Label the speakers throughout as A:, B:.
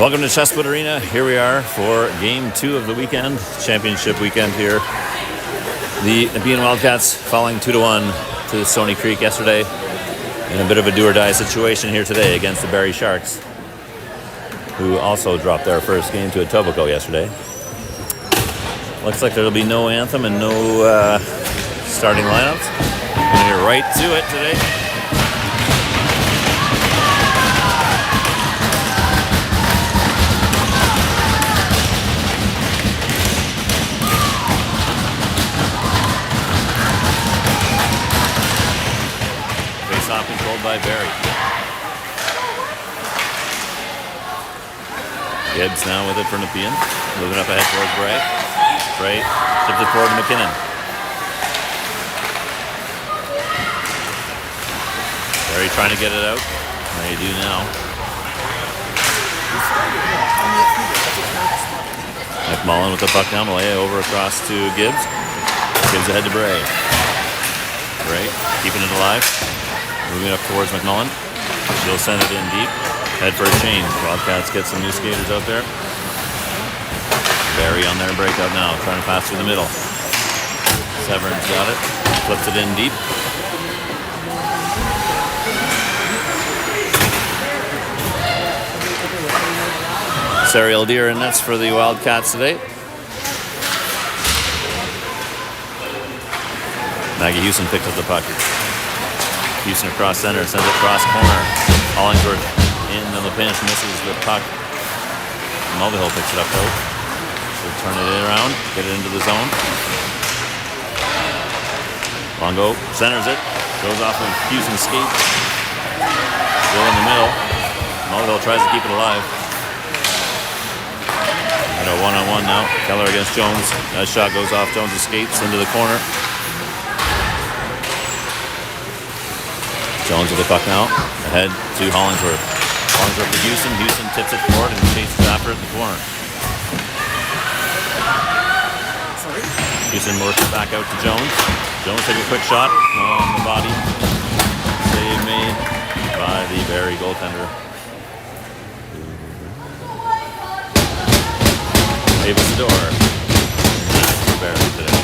A: Welcome to Chestwood Arena. Here we are for Game 2 of the weekend, championship weekend here. The Nepean Wildcats falling 2-1 to Stony Creek yesterday in a bit of a do-or-die situation here today against the Barrie Sharks, who also dropped their first game to Etobicoke yesterday. Looks like there'll be no anthem and no starting lineups. We're going to get right to it today. Face-off controlled by Barrie. Gibbs now with it for Nepean. Moving up ahead towards Bray. Bray tipped it forward to McKinnon. Barrie trying to get it out. They do now. McMullen with the puck down. Malaya over across to Gibbs. Gibbs ahead to Bray. Bray keeping it alive. Moving up towards McMullen. She'll send it in deep. Head for a change. Wildcats get some new skaters out there. Barrie on their breakout now. Trying to pass through the middle. Severn's got it. Flips it in deep. Serial Deer and nets for the Wildcats today. Maggie Houston picks up the puck. Houston across center, sends it across corner. Hollingsworth in the pinch, misses the puck. Mulvihill picks it up though. She'll turn it around, get it into the zone. Longo centers it, goes off of Houston's skate. Still in the middle. Mulvihill tries to keep it alive. And a one-on-one now. Keller against Jones. That shot goes off Jones' skates into the corner. Jones with the puck now. Ahead to Hollingsworth. Hollingsworth to Houston. Houston tips it forward and chases after it in the corner. Houston works it back out to Jones. Jones takes a quick shot on the body. Save made by the Barrie goaltender. Davis the door. Back for Barrie today.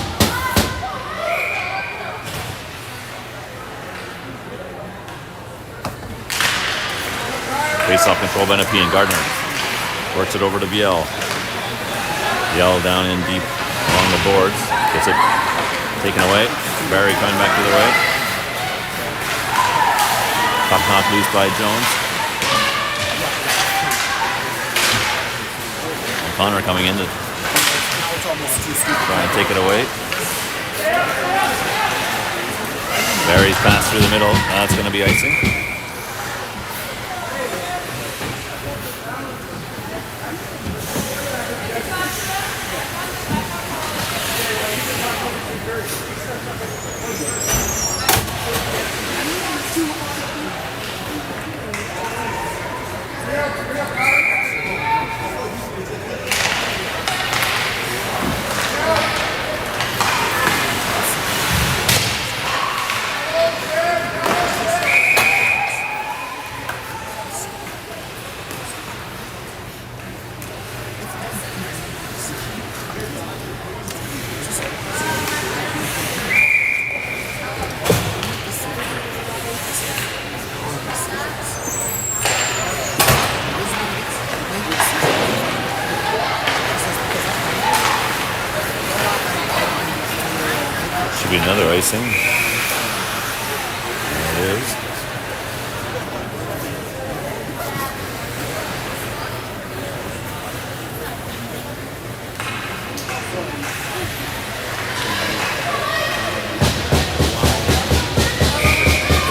A: Face-off controlled by Nepean. Gardner works it over to Biel. Biel down in deep along the boards. Gets it taken away. Barrie coming back the other way. Puck knocked loose by Jones. Connor coming in to try and take it away. Barrie's pass through the middle. That's going to be icing. Should be another icing. There it is.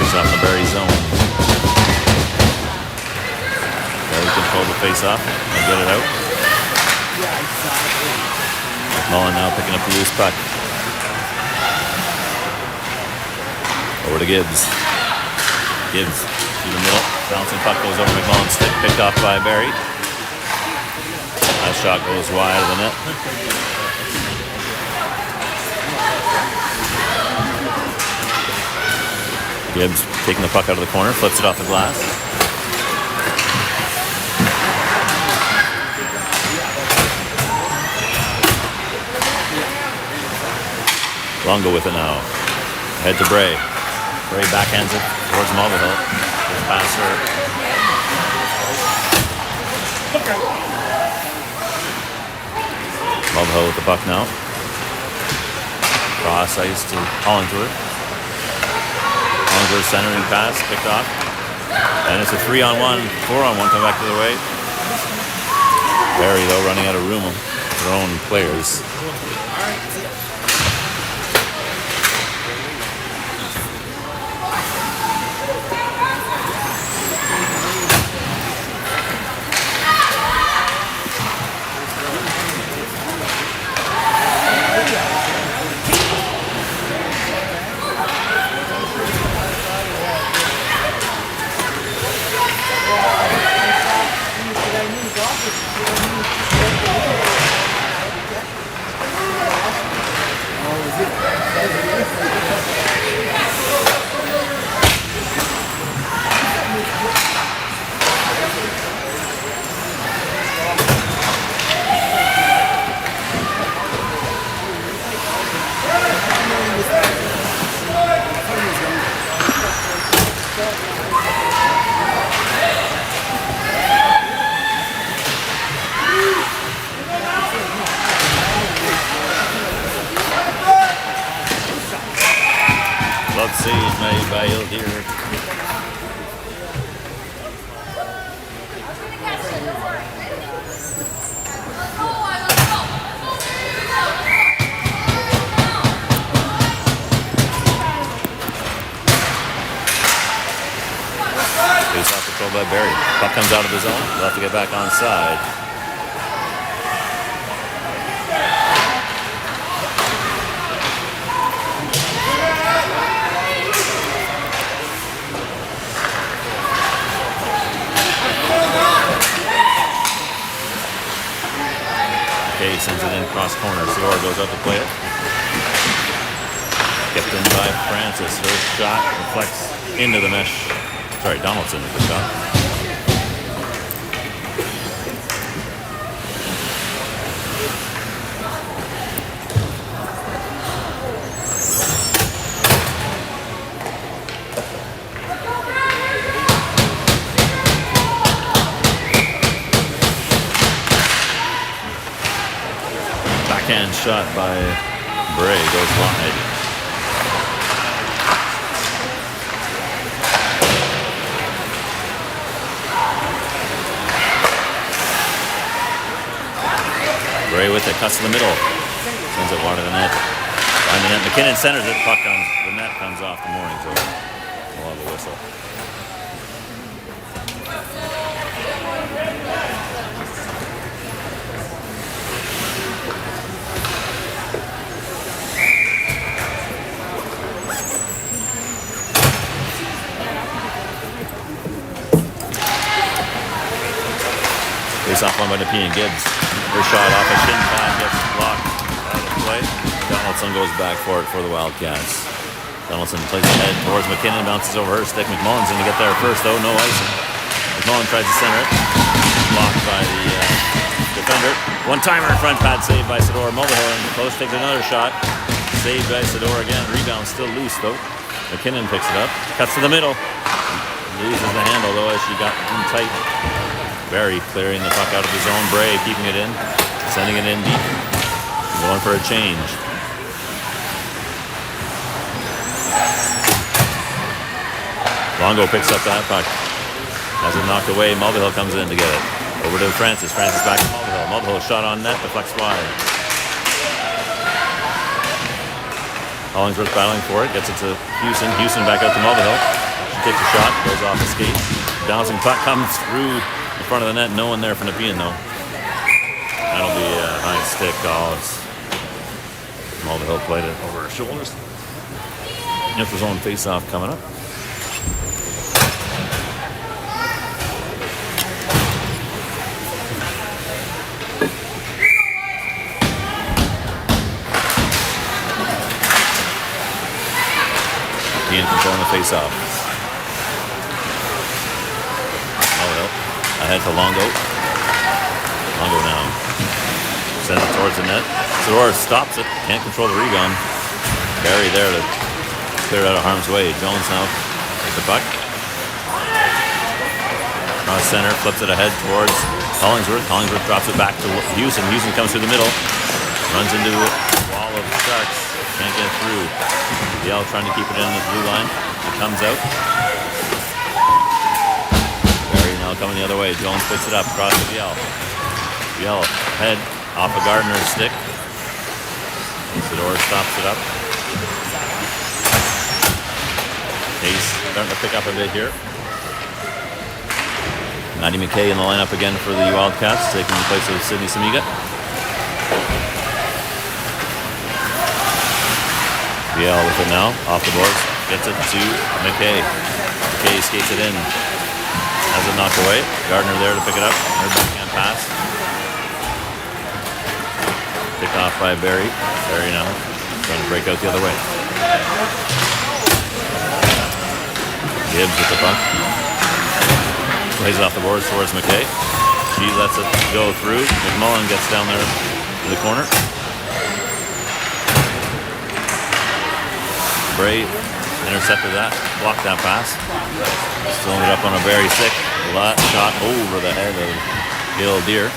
A: It's off the Barrie zone. Barrie control the face-off and get it out. Mullen now picking up the loose puck. Over to Gibbs. Gibbs through the middle. Bouncing puck goes over McMullen's stick. Picked off by Barrie. That shot goes wide of the net. Gibbs taking the puck out of the corner, flips it off the glass. Longo with it now. Head to Bray. Bray backhands it towards Mulvihill. Good passer. Mulvihill with the puck now. Cross ice to Hollingsworth. Hollingsworth centering pass, picked off. And it's a 3-on-1, 4-on-1 come back the other way. Barrie, though, running out of room of their own players. Save made by Hill here. Face off control by Barrie. Puck comes out of the zone. They'll have to get back on side. Sends it in cross corner. Sador goes out to play it. Kept in by Francis. Her shot reflects into the mesh. Sorry, Donaldson with the shot. Backhand shot by Bray goes wide. Bray with it, cuts to the middle. Sends it wide of the net. Behind the net, McKinnon centers it. Puck comes, the net comes off the mooring, so we'll have a whistle. Face off one by Nepean Gibbs. Her shot off a shin pad gets blocked out of play. Donaldson goes back for it for the Wildcats. Donaldson plays ahead towards McKinnon, bounces over her stick. McMullen's going to get there first, though. No icing. McMullen tries to center it. Blocked by the defender. One-timer in front pad saved by Sador. Mulvihill in close, takes another shot. Saved by Sador again. Rebound still loose, though. McKinnon picks it up. Cuts to the middle. Loses the handle, though, as she got in tight. Barrie clearing the puck out of his zone. Bray keeping it in, sending it in deep, going for a change. Longo picks up that puck. Has it knocked away. Mulvihill comes in to get it. Over to Francis. Francis back to Mulvihill. Mulvihill shot on net, deflects wide. Hollingsworth battling for it, gets it to Houston. Houston back out to Mulvihill. She takes a shot, goes off the skate. Bouncing puck comes through in front of the net, no one there for Nepean though. That'll be a high stick call. Mulvihill played it over her shoulders. If his own face-off coming up. Nepean controlling the face-off. Ahead to Longo. Longo now. Sends it towards the net. Sador stops it. Can't control the rebound. Barrie there to clear it out of harm's way. Jones now with the puck. Cross center, flips it ahead towards Hollingsworth. Hollingsworth drops it back to Houston. Houston comes through the middle. Runs into a wall of Sharks. Can't get through. Yell trying to keep it in the blue line. It comes out. Barrie now coming the other way. Jones picks it up. Across to Yell. Yell head off of Gardner's stick. Sador stops it up. Case starting to pick up a bit here. Maddie McKay in the lineup again for the Wildcats, taking the place of Sydney Samiga. Biel with it now, off the boards, gets it to McKay. McKay skates it in, has it knocked away. Gardner there to pick it up, her backhand pass. Picked off by Barrie. Barrie now trying to break out the other way. Gibbs with the puck. Plays it off the boards towards McKay. She lets it go through. McMullen gets down there in the corner. Bray intercepted that, blocked that pass. Still ended up on a Barrie stick. Shot over the head of Gil Deer.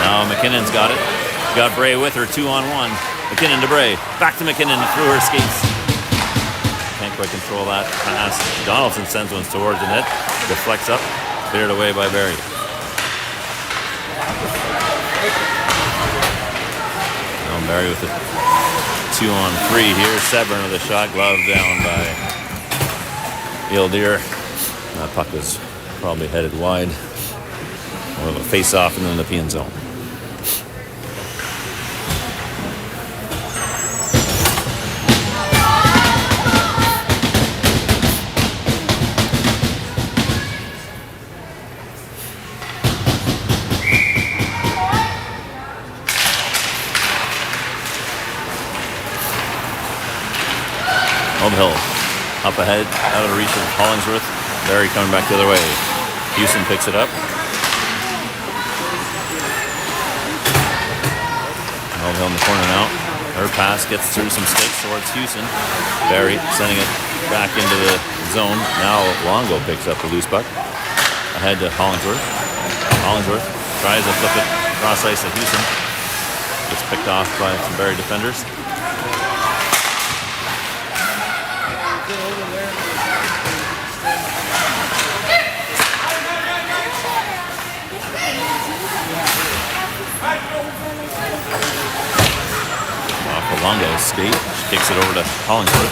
A: Now McKinnon's got it. Got Bray with her, 2-on-1. McKinnon to Bray. Back to McKinnon through her skates. Can't quite control that pass. Donaldson sends one towards the net. Deflects up. Cleared away by Barrie. Now Barrie with a 2-on-3 here. Severn with a shot glove down by Gildeer. That puck was probably headed wide. More of a face-off in the Nepean zone. OWHL up ahead, out of the reach of Hollingsworth. Barrie coming back the other way. Houston picks it up. OWHL in the corner now. Her pass gets through some sticks towards Houston. Barrie sending it back into the zone. Now Longo picks up the loose puck. Ahead to Hollingsworth. Hollingsworth tries to flip it cross ice at Houston. Gets picked off by some Barrie defenders. Longo skate, she kicks it over to Hollingsworth.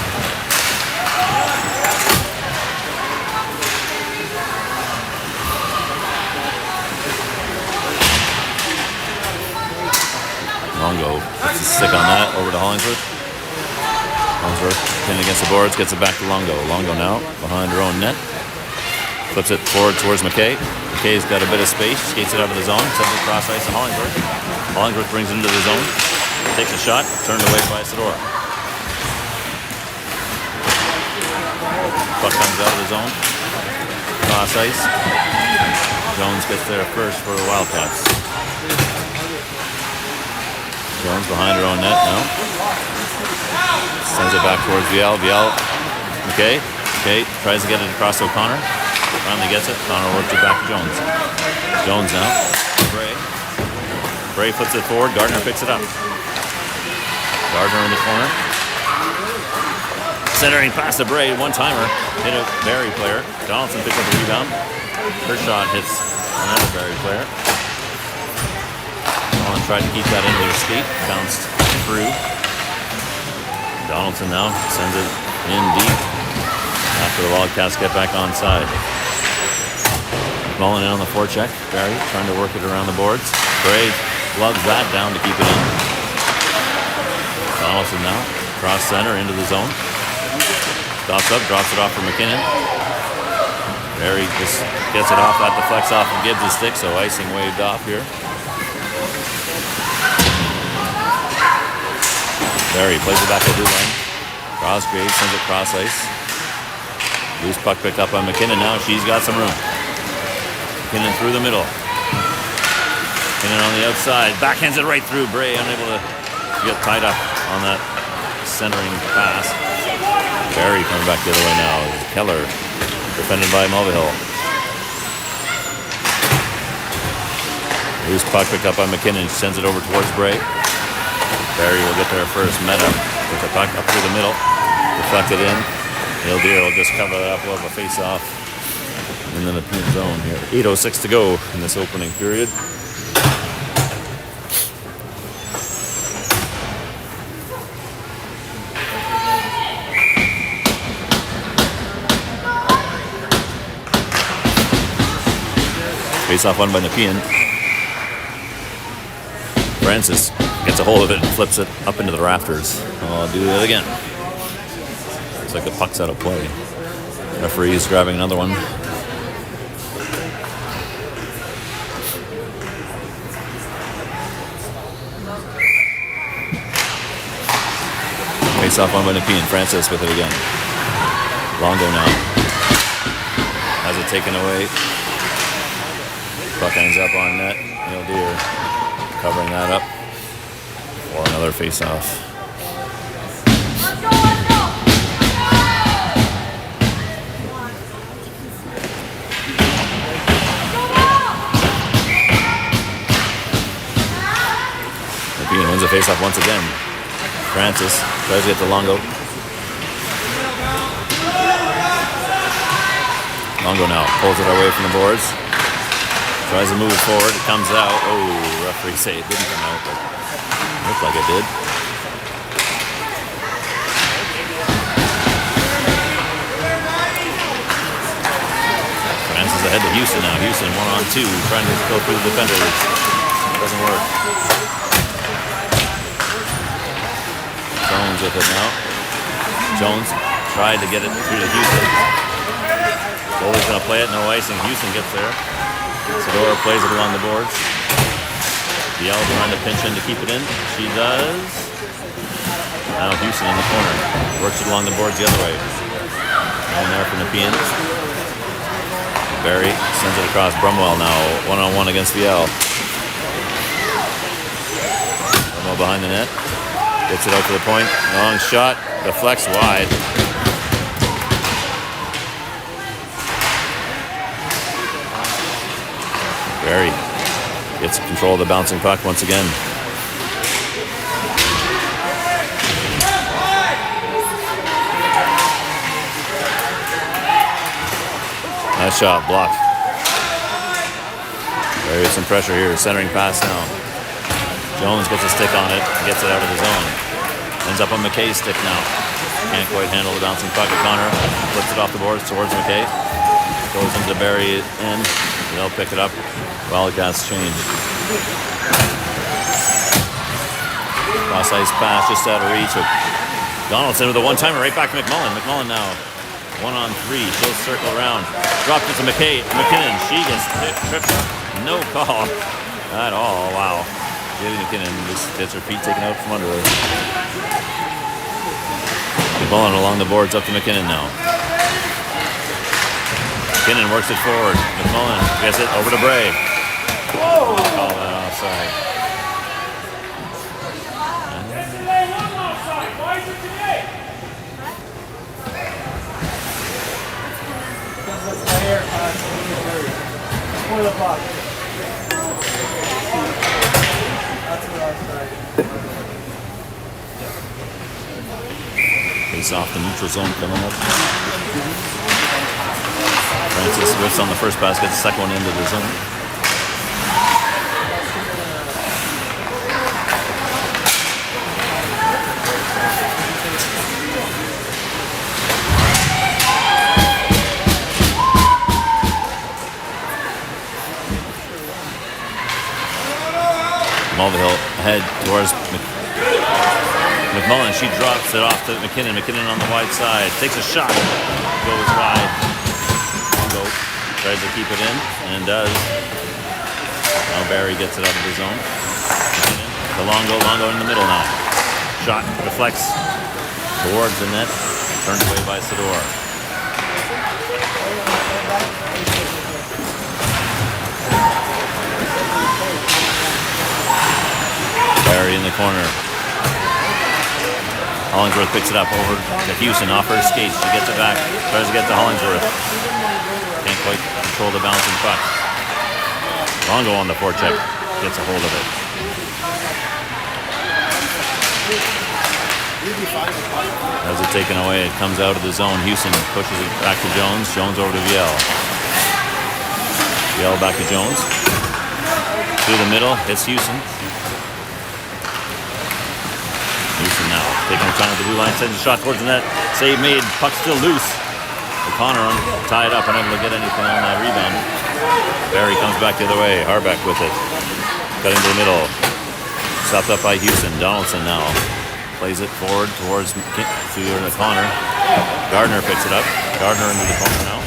A: Longo puts a stick on that, over to Hollingsworth. Hollingsworth pinned against the boards, gets it back to Longo. Longo now behind her own net. Flips it forward towards McKay. McKay's got a bit of space, skates it out of the zone, sends it across ice to Hollingsworth. Hollingsworth brings it into the zone. Takes a shot, turned away by Sador. Puck comes out of the zone. Cross ice. Jones gets there first for the Wildcats. Jones behind her own net now. Sends it back towards Viel. McKay. McKay tries to get it across to O'Connor. Finally gets it. O'Connor works it back to Jones. Jones now. Bray. Bray flips it forward. Gardner picks it up. Gardner in the corner. Centering pass to Bray, one-timer. Hit a Barrie player. Donaldson picks up the rebound. Her shot hits another Barrie player. Colin tried to keep that into the skate. Bounced through. Donaldson now sends it in deep. After the Wildcats get back onside. Mullen in on the forecheck. Barrie trying to work it around the boards. Bray gloves that down to keep it in. Donaldson now, cross center into the zone. Stops up, drops it off for McKinnon. Barrie just gets it off, that deflects off of Gibbs' stick, so icing waved off here. Barrie plays it back to blue line. Crosgrave sends it cross ice. Loose puck picked up by McKinnon now, she's got some room. McKinnon through the middle. McKinnon on the outside, backhands it right through. Bray unable to get tied up on that centering pass. Barrie coming back the other way now. Keller defended by Mulvihill. Loose puck picked up by McKinnon. She sends it over towards Bray. Barrie will get there first. Meta with the puck up through the middle. Deflected in. Hildeer will just cover that up. We'll have a face-off in the Nepean zone here. 8:06 to go in this opening period. Face-off won by Nepean. Francis gets a hold of it and flips it up into the rafters. I'll do that again. Looks like the puck's out of play. Referee's grabbing another one. Face-off won by Nepean. Francis with it again. Longo now. Has it taken away. Puck ends up on net. Neil Deere covering that up for another face-off. Nepean wins the face-off once again. Francis tries to get to Longo. Longo now pulls it away from the boards. Tries to move it forward. It comes out. Oh, referee say it didn't come out, but it looked like it did. Francis ahead to Houston now. Houston 1-on-2, trying to go through the defenders. Doesn't work. Jones with it now. Jones tried to get it through to Houston. Goalie's going to play it. No icing. Houston gets there. Sador plays it along the boards. Biel trying to pinch in to keep it in. She does. Now Houston in the corner. Works it along the boards the other way. Down there for Nepean. Barrie sends it across. Brumwell now. 1-on-1 against Biel. Brumwell behind the net. Gets it out to the point. Long shot. Deflects wide. Barrie gets control of the bouncing puck once again. Nice shot, blocked. Barrie with some pressure here, centering pass now. Jones gets a stick on it, gets it out of the zone. Ends up on McKay's stick now. Can't quite handle the bouncing puck. Connor flips it off the boards towards McKay. Goes into Barrie and they'll pick it up. Wildcats change. Cross ice pass just out of reach with Donaldson with a one-timer right back to McMullen. McMullen now 1-on-3. She'll circle around. Dropped it to McKinnon. She gets tripped. No call at all. Wow. Jaylee McKinnon just gets her feet taken out from under her. McMullen along the boards up to McKinnon now. McKinnon works it forward. McMullen gets it over to Bray. Whoa! Call that offside. Face off the neutral zone coming up. Francis whiffs on the first pass, gets the second one into the zone. Mulvihill ahead towards McMullen. She drops it off to McKinnon. McKinnon on the wide side. Takes a shot. Goes wide. Longo tries to keep it in and does. Now Barrie gets it out of the zone. To Longo. Longo in the middle now. Shot deflects towards the net. Turned away by Sador. Barrie in the corner. Hollingsworth picks it up over to Houston, off her skates. She gets it back, tries to get to Hollingsworth. Can't quite control the bouncing puck. Longo on the forecheck, gets a hold of it. Has it taken away, it comes out of the zone. Houston pushes it back to Jones. Jones over to Viel. Viel back to Jones. Through the middle, hits Houston. Houston now taking her time at the blue line, sends a shot towards the net. Save made, puck still loose. O'Connor tied up, unable to get anything on that rebound. Barrie comes back the other way. Harbeck with it. Cutting to the middle. Stopped up by Houston. Donaldson now plays it forward towards O'Connor. Gardner picks it up. Gardner into the corner now.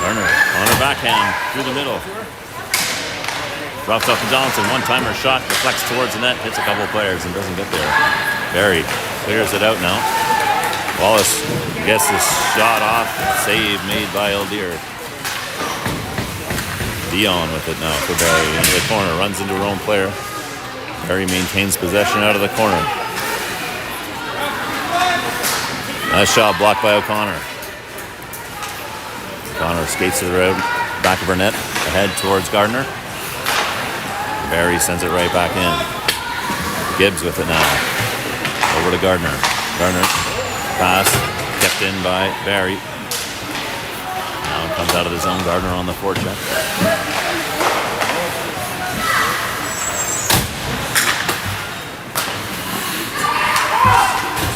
A: Gardner on her backhand through the middle. Drops off to Donaldson. One-timer shot, deflects towards the net, hits a couple of players and doesn't get there. Barrie clears it out now. Wallace gets the shot off. Save made by Eldir. Dion with it now for Barrie. Into the corner, runs into her own player. Barrie maintains possession out of the corner. Nice shot blocked by O'Connor. O'Connor skates to the road, back of her net, ahead towards Gardner. Barrie sends it right back in. Gibbs with it now. Over to Gardner. Gardner pass kept in by Barrie. Now it comes out of the zone. Gardner on the forecheck.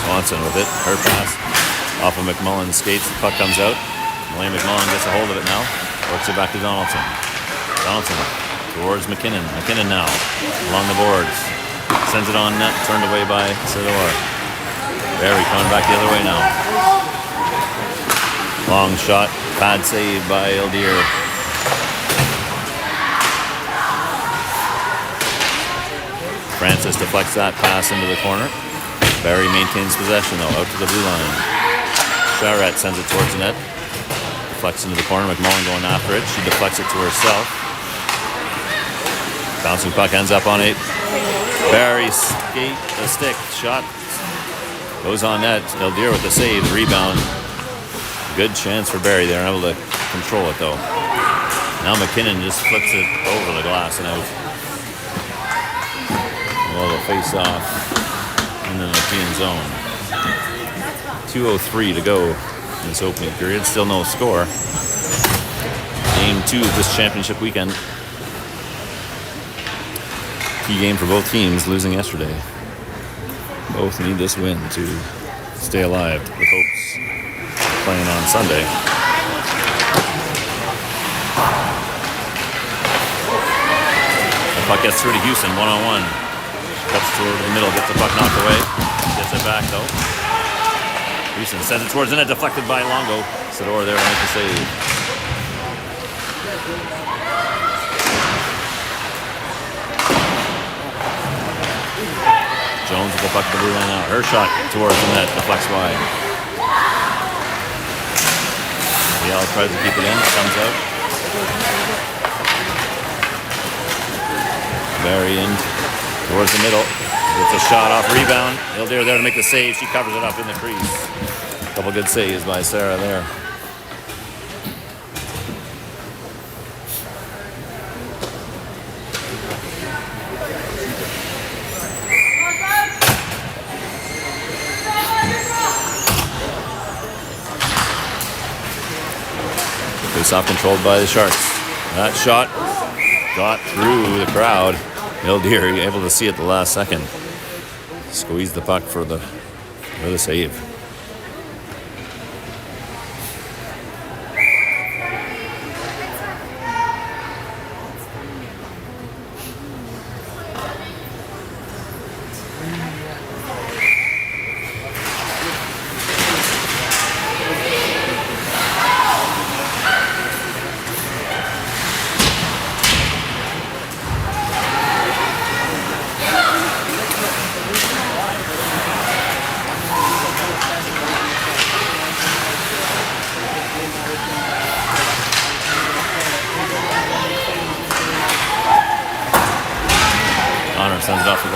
A: Swanson with it. Her pass off of McMullen's skates. The puck comes out. Elaine McMullen gets a hold of it now. Works it back to Donaldson. Donaldson towards McKinnon. McKinnon now along the boards. Sends it on net. Turned away by Sador. Barrie coming back the other way now. Long shot. Pad save by Eldir. Francis deflects that pass into the corner. Barrie maintains possession though, out to the blue line. Charette sends it towards the net. Deflects into the corner. McMullen going after it. She deflects it to herself. Bouncing puck ends up on it. Barrie skate, the stick, shot. Goes on net. Eldir with the save, the rebound. Good chance for Barrie. They're able to control it though. Now McKinnon just flips it over the glass and out. Well, the face off in the Nepean zone. 2:03 to go in this opening period. Still no score. Game 2 of this championship weekend. Key game for both teams, losing yesterday. Both need this win to stay alive, with hopes playing on Sunday. The puck gets through to Houston, one-on-one. Cuts through to the middle, gets the puck knocked away. Gets it back though. Houston sends it towards the net, deflected by Longo. Sador there to make the save. Jones with the puck to the blue line now. Her shot towards the net, deflects wide. Yale tries to keep it in, comes out. Barrie in towards the middle. Gets a shot off, rebound. Eldir there to make the save. She covers it up in the crease. A couple good saves by Sarah there. Face-off controlled by the Sharks. That shot got through the crowd. Eldir able to see it the last second. Squeezed the puck for the save.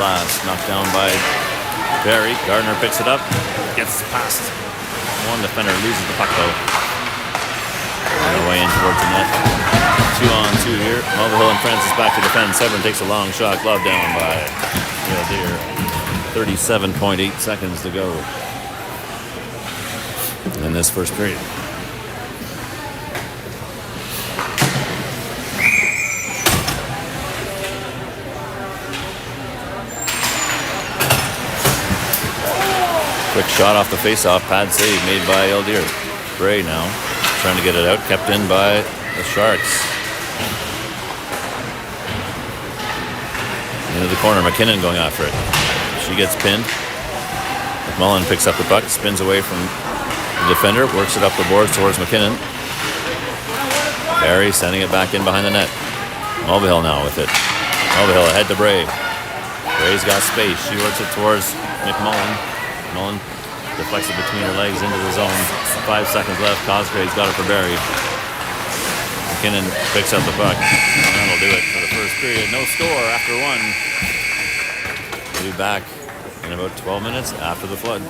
A: blast. Knocked down by Barrie. Gardner picks it up. Gets past one defender. Loses the puck though. On their way in towards the net. 2-on-2 here. Mulvihill and Francis back to defend. Severn takes a long shot. Glove down by Deer. 37.8 seconds to go in this first period. Quick shot off the face-off. Pad save made by Eldier. Bray now trying to get it out. Kept in by the Sharks. Into the corner. McKinnon going after it. She gets pinned. McMullen picks up the puck. Spins away from the defender. Works it up the boards towards McKinnon. Barrie sending it back in behind the net. Mulvihill now with it. Mulvihill ahead to Bray. Bray's got space. She works it towards McMullen. Mullen deflects it between her legs into the zone. 5 seconds left. Cosgrave's got it for Barrie. McKinnon picks up the puck. And that'll do it for the first period. No score after one. We'll be back in about 12 minutes after the flood.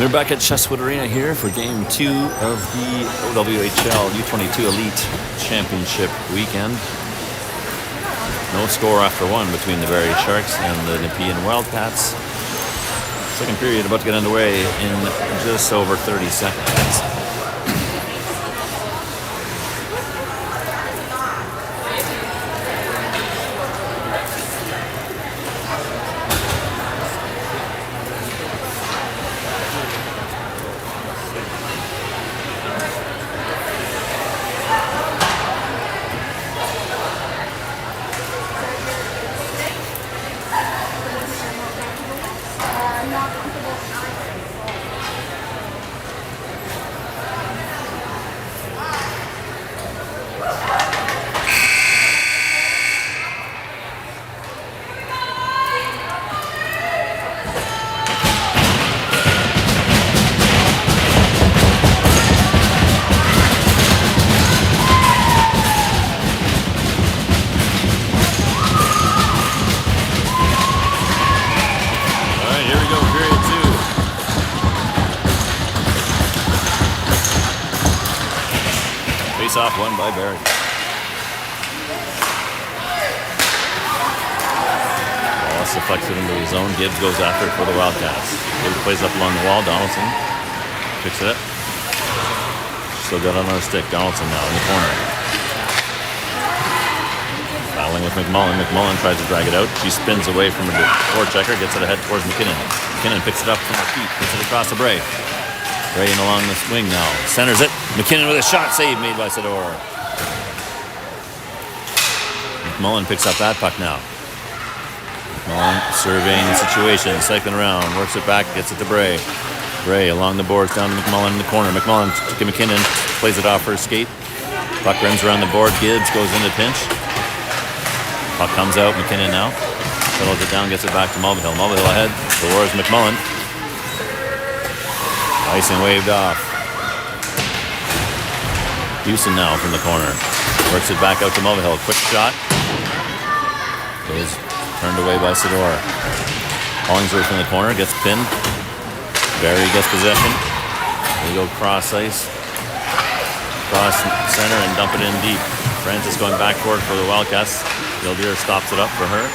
A: We're back at Chesswood Arena here for Game 2 of the OWHL U22 Elite Championship weekend. No score after one between the Barrie Sharks and the Nepean Wildcats. Second period about to get underway in just over 30 seconds. Off one by Barrie. Ball is deflected into the zone. Gibbs goes after it for the Wildcats. Gibbs plays up along the wall. Donaldson picks it up. Still got it on her stick. Donaldson now in the corner. Battling with McMullen. McMullen tries to drag it out. She spins away from the forechecker. Gets it ahead towards McKinnon. McKinnon picks it up from her feet. Gets it across the Bray. Bray in along the wing now. Centers it. McKinnon with a shot save made by Sador. McMullen picks up that puck now. McMullen surveying the situation. Cycling around. Works it back. Gets it to Bray. Bray along the boards down to McMullen in the corner. McMullen to McKinnon. Plays it off her skate. Puck runs around the board. Gibbs goes into pinch. Puck comes out. McKinnon now. Settles it down. Gets it back to Mulvihill. Mulvihill ahead. Towards McMullen. Icing waved off. Houston now from the corner. Works it back out to Mulvihill. Quick shot. Goes turned away by Sador. Hollingsworth from the corner. Gets pinned. Barrie gets possession. They go cross ice. Cross center and dump it in deep. Francis going back for it for the Wildcats. Gildeer stops it up for her.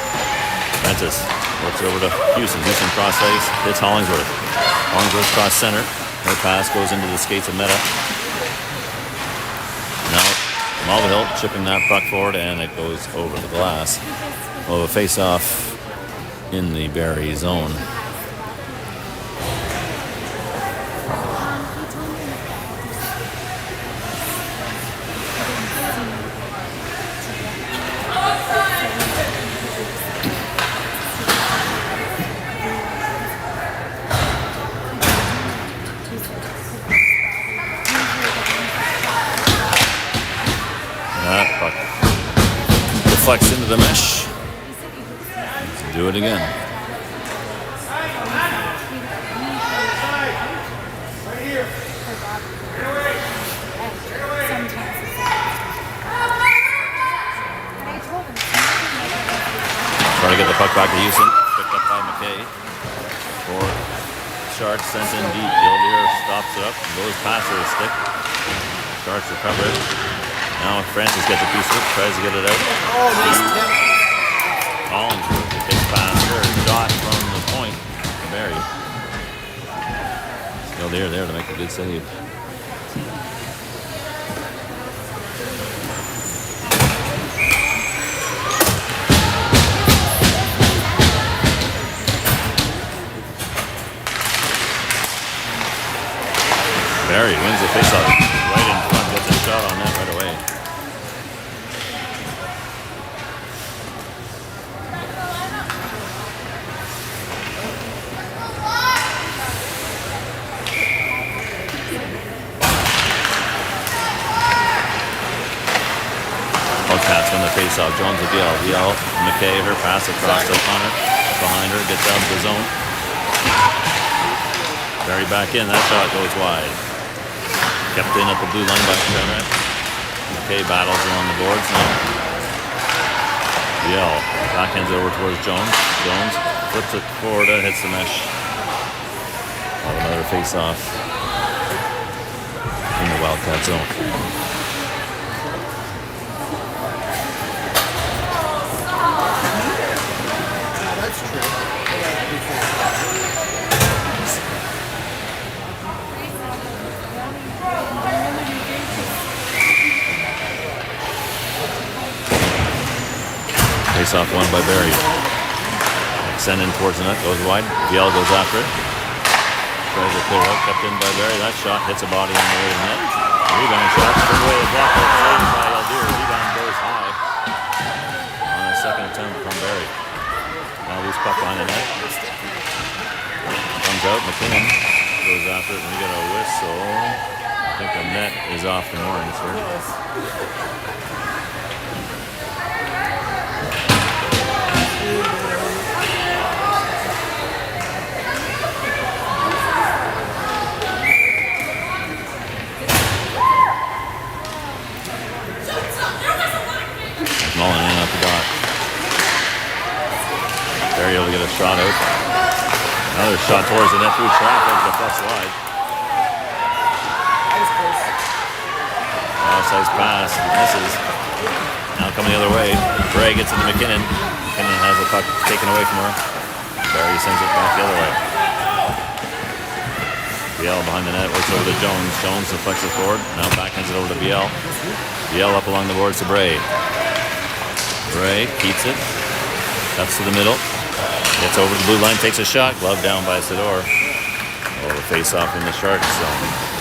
A: Francis works it over to Houston. Houston cross ice. Hits Hollingsworth. Hollingsworth cross center. Her pass goes into the skates of Meta. Now Mulvihill chipping that puck forward and it goes over the glass. Well, a face-off in the Barrie zone. Deflects into the mesh. Let's do it again. Trying to get the puck back to Houston. Picked up by McKay. For Sharks sent in deep. Gildeer stops it up and goes past her stick. Sharks recover it. Now Francis gets a piece of it, tries to get it out. Hollingsworth, a big pass her. Shot from the point to Barrie. Still there to make a good save. Barrie wins the faceoff right in front, gets a shot on that right away. Wildcats win the faceoff. Jones with Viel. McKay, her pass across to Connor. Behind her, gets out of the zone. Barrie back in, that shot goes wide. Kept in at the blue line by Conrad. McKay battles along the boards now. Viel backhands over towards Jones. Jones flips it forward, hits the mesh. Another face-off in the Wildcat zone.
B: That's true.
A: Face-off won by Barrie. Send in towards the net, goes wide. Viel goes after it. Tries to clear out, kept in by Barrie. That shot hits a body on the way to the net. Rebound shot, put away the block, saved by Eldir. Rebound goes high on a second attempt from Barrie. Now loose puck behind the net. Comes out, McKinnon goes after it, and we get a whistle. I think the net is off the moorings here. Mullen in at the dot. Barrie able to get a shot out. Another shot towards the net through traffic, the first slide. Offsides pass, misses. Now coming the other way. Bray gets into McKinnon. McKinnon has the puck taken away from her. Barrie sends it back the other way. Viel behind the net, works over to Jones. Jones deflects it forward. Now backhands it over to Viel. Viel up along the boards to Bray. Bray keeps it. Cuts to the middle. Gets over the blue line, takes a shot. Glove down by Sador. Oh, the face off in the Sharks zone.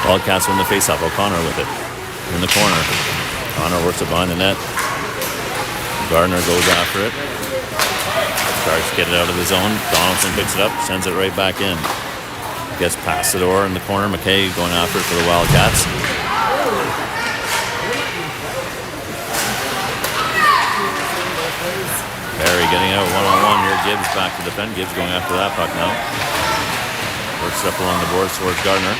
A: Wildcats win the face-off. O'Connor with it in the corner. O'Connor works it behind the net. Gardner goes after it. Sharks get it out of the zone. Donaldson picks it up, sends it right back in. Gets past the door in the corner. McKay going after it for the Wildcats. Barrie getting out one-on-one here. Gibbs back to defend. Gibbs going after that puck now. Works it up along the boards towards Gardner.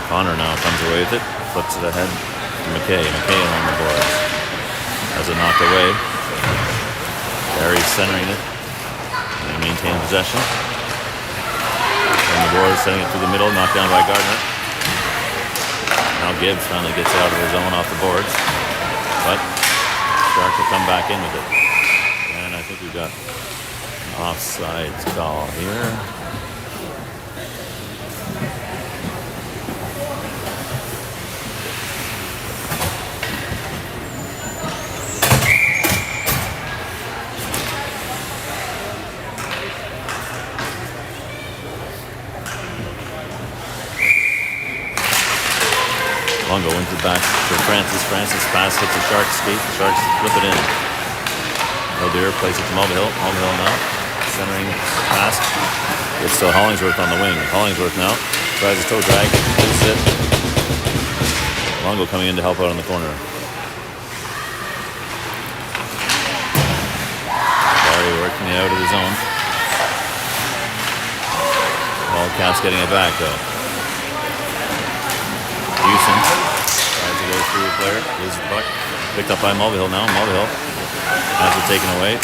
A: Connor now comes away with it, flips it ahead to McKay. McKay along the boards. Has it knocked away. Barrie centering it. They maintain possession. On the boards, setting it through the middle, knocked down by Gardner. Now Gibbs finally gets out of the zone off the boards. But Sharks will come back in with it. And I think we've got an offsides call here. Longo wins it back to Francis. Francis pass hits the Sharks skate. The Sharks flip it in. Eldir plays it to Mulvihill. Mulvihill now centering pass. It's to Hollingsworth on the wing. Hollingsworth now tries a toe drag. Loses it. Longo coming in to help out on the corner. Barrie working it out of the zone. Wildcats getting it back though. Houston tries to go through a player, loses the puck. Picked up by Mulvihill now. Mulvihill has it taken away.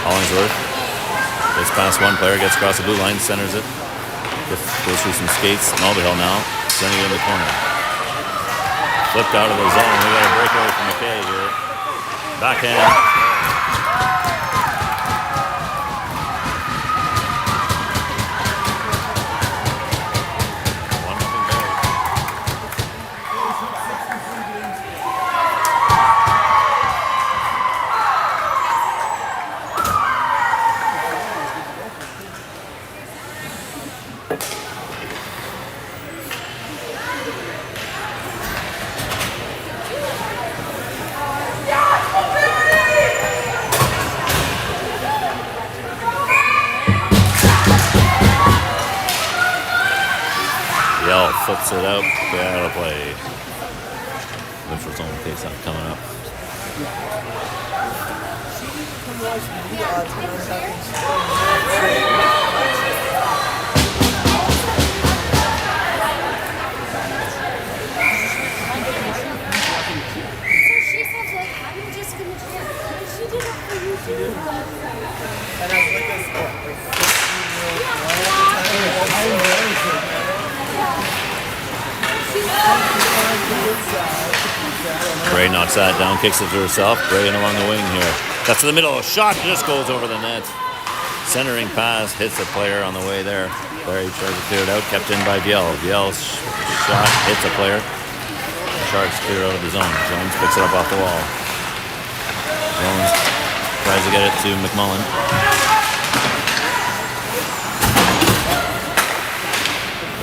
A: Hollingsworth gets past one player, gets across the blue line, centers it. Goes through some skates. Mulvihill now sending it in the corner. Flipped out of the zone. We got a breakaway from McKay here. Backhand. Flips it out, get out of play. Looks for his own face out coming up.
C: she said, like, I'm just gonna do it. She did it for you too.
B: And I was like, this, like 15-year-old.
A: Bray knocks that down, kicks it to herself. Bray in along the wing here. That's in the middle. Shot just goes over the net. Centering pass hits a player on the way there. Barrie tries to clear it out. Kept in by Viel. Viel's shot hits a player. Sharks clear out of the zone. Jones picks it up off the wall. Jones tries to get it to McMullen.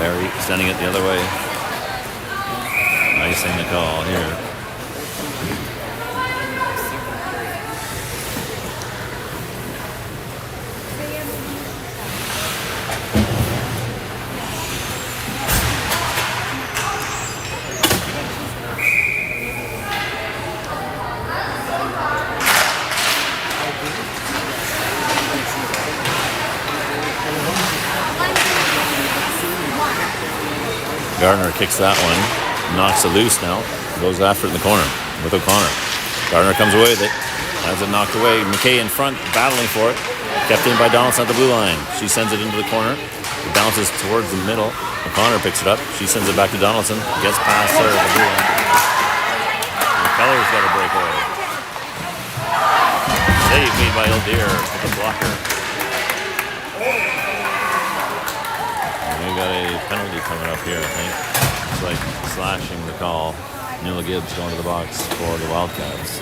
A: Barrie sending it the other way. Icing the call here. Gardner kicks that one, knocks it loose now, goes after it in the corner with O'Connor. Gardner comes away with it, has it knocked away. McKay in front, battling for it. Kept in by Donaldson at the blue line. She sends it into the corner. It bounces towards the middle. O'Connor picks it up. She sends it back to Donaldson. Gets past her at the blue line. McCuller's got a breakaway. Save made by Ildeer with the blocker. We got a penalty coming up here, I think. It's like slashing the call. Neil Gibbs going to the box for the Wildcats.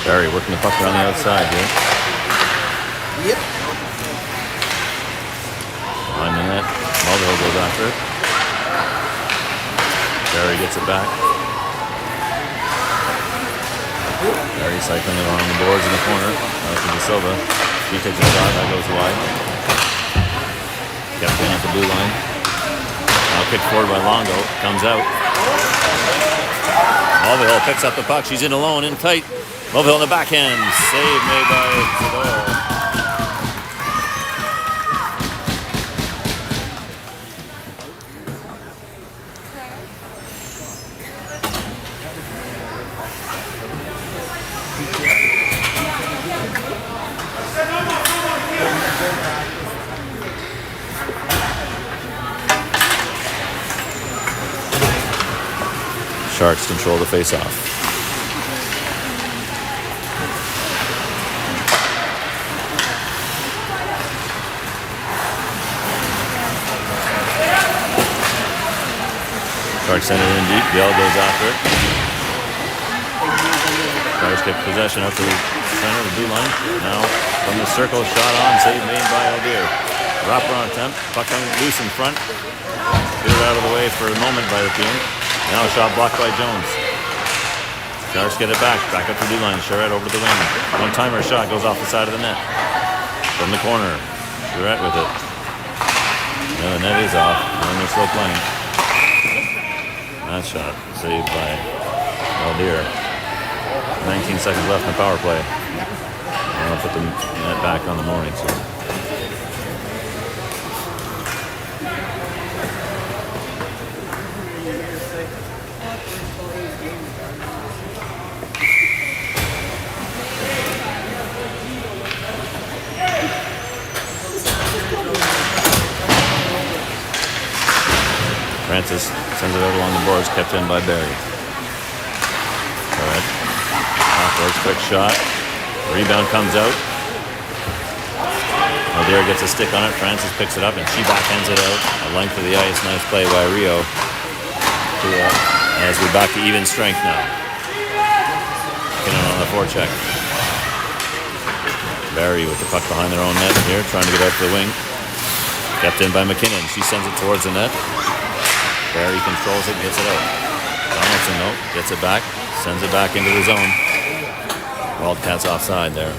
A: Barrie working the puck around the outside here.
B: Yep.
A: Behind the net. Mulvihill goes after it. Barrie gets it back. Barrie cycling it along the boards in the corner. Out to De Silva. She takes a shot. That goes wide. Kept in at the blue line. Now kicked forward by Longo. Comes out. Mulvihill picks up the puck. She's in alone, in tight. Mulvihill in the backhand. Save made by Zador. Sharks control the face-off. Sharks send it in deep. Gill goes after it. Sharks get possession up to the center of the blue line. Now from the circle, shot on, save made by Ildeer. Wrapper on attempt. Puck loose in front. Cleared out of the way for a moment by Nepean. Now a shot blocked by Jones. Sharks get it back. Back up the blue line. Charette over to the wing. One-timer shot goes off the side of the net. From the corner. Charette with it. No, the net is off. And they're still playing. That shot saved by Ildeer. 19 seconds left in the power play. I'll put the net back on the mooring. So. Francis sends it out along the boards, kept in by Barrie. Alright. Off-boards, quick shot. Rebound comes out. O'Dear gets a stick on it. Francis picks it up and she backhands it out. A length of the ice. Nice play by Rio. As we're back to even strength now. McKinnon on the forecheck. Barrie with the puck behind their own net here, trying to get out to the wing. Kept in by McKinnon. She sends it towards the net. Barrie controls it, gets it out. Donaldson, though, gets it back, sends it back into the zone. Wildcats offside there.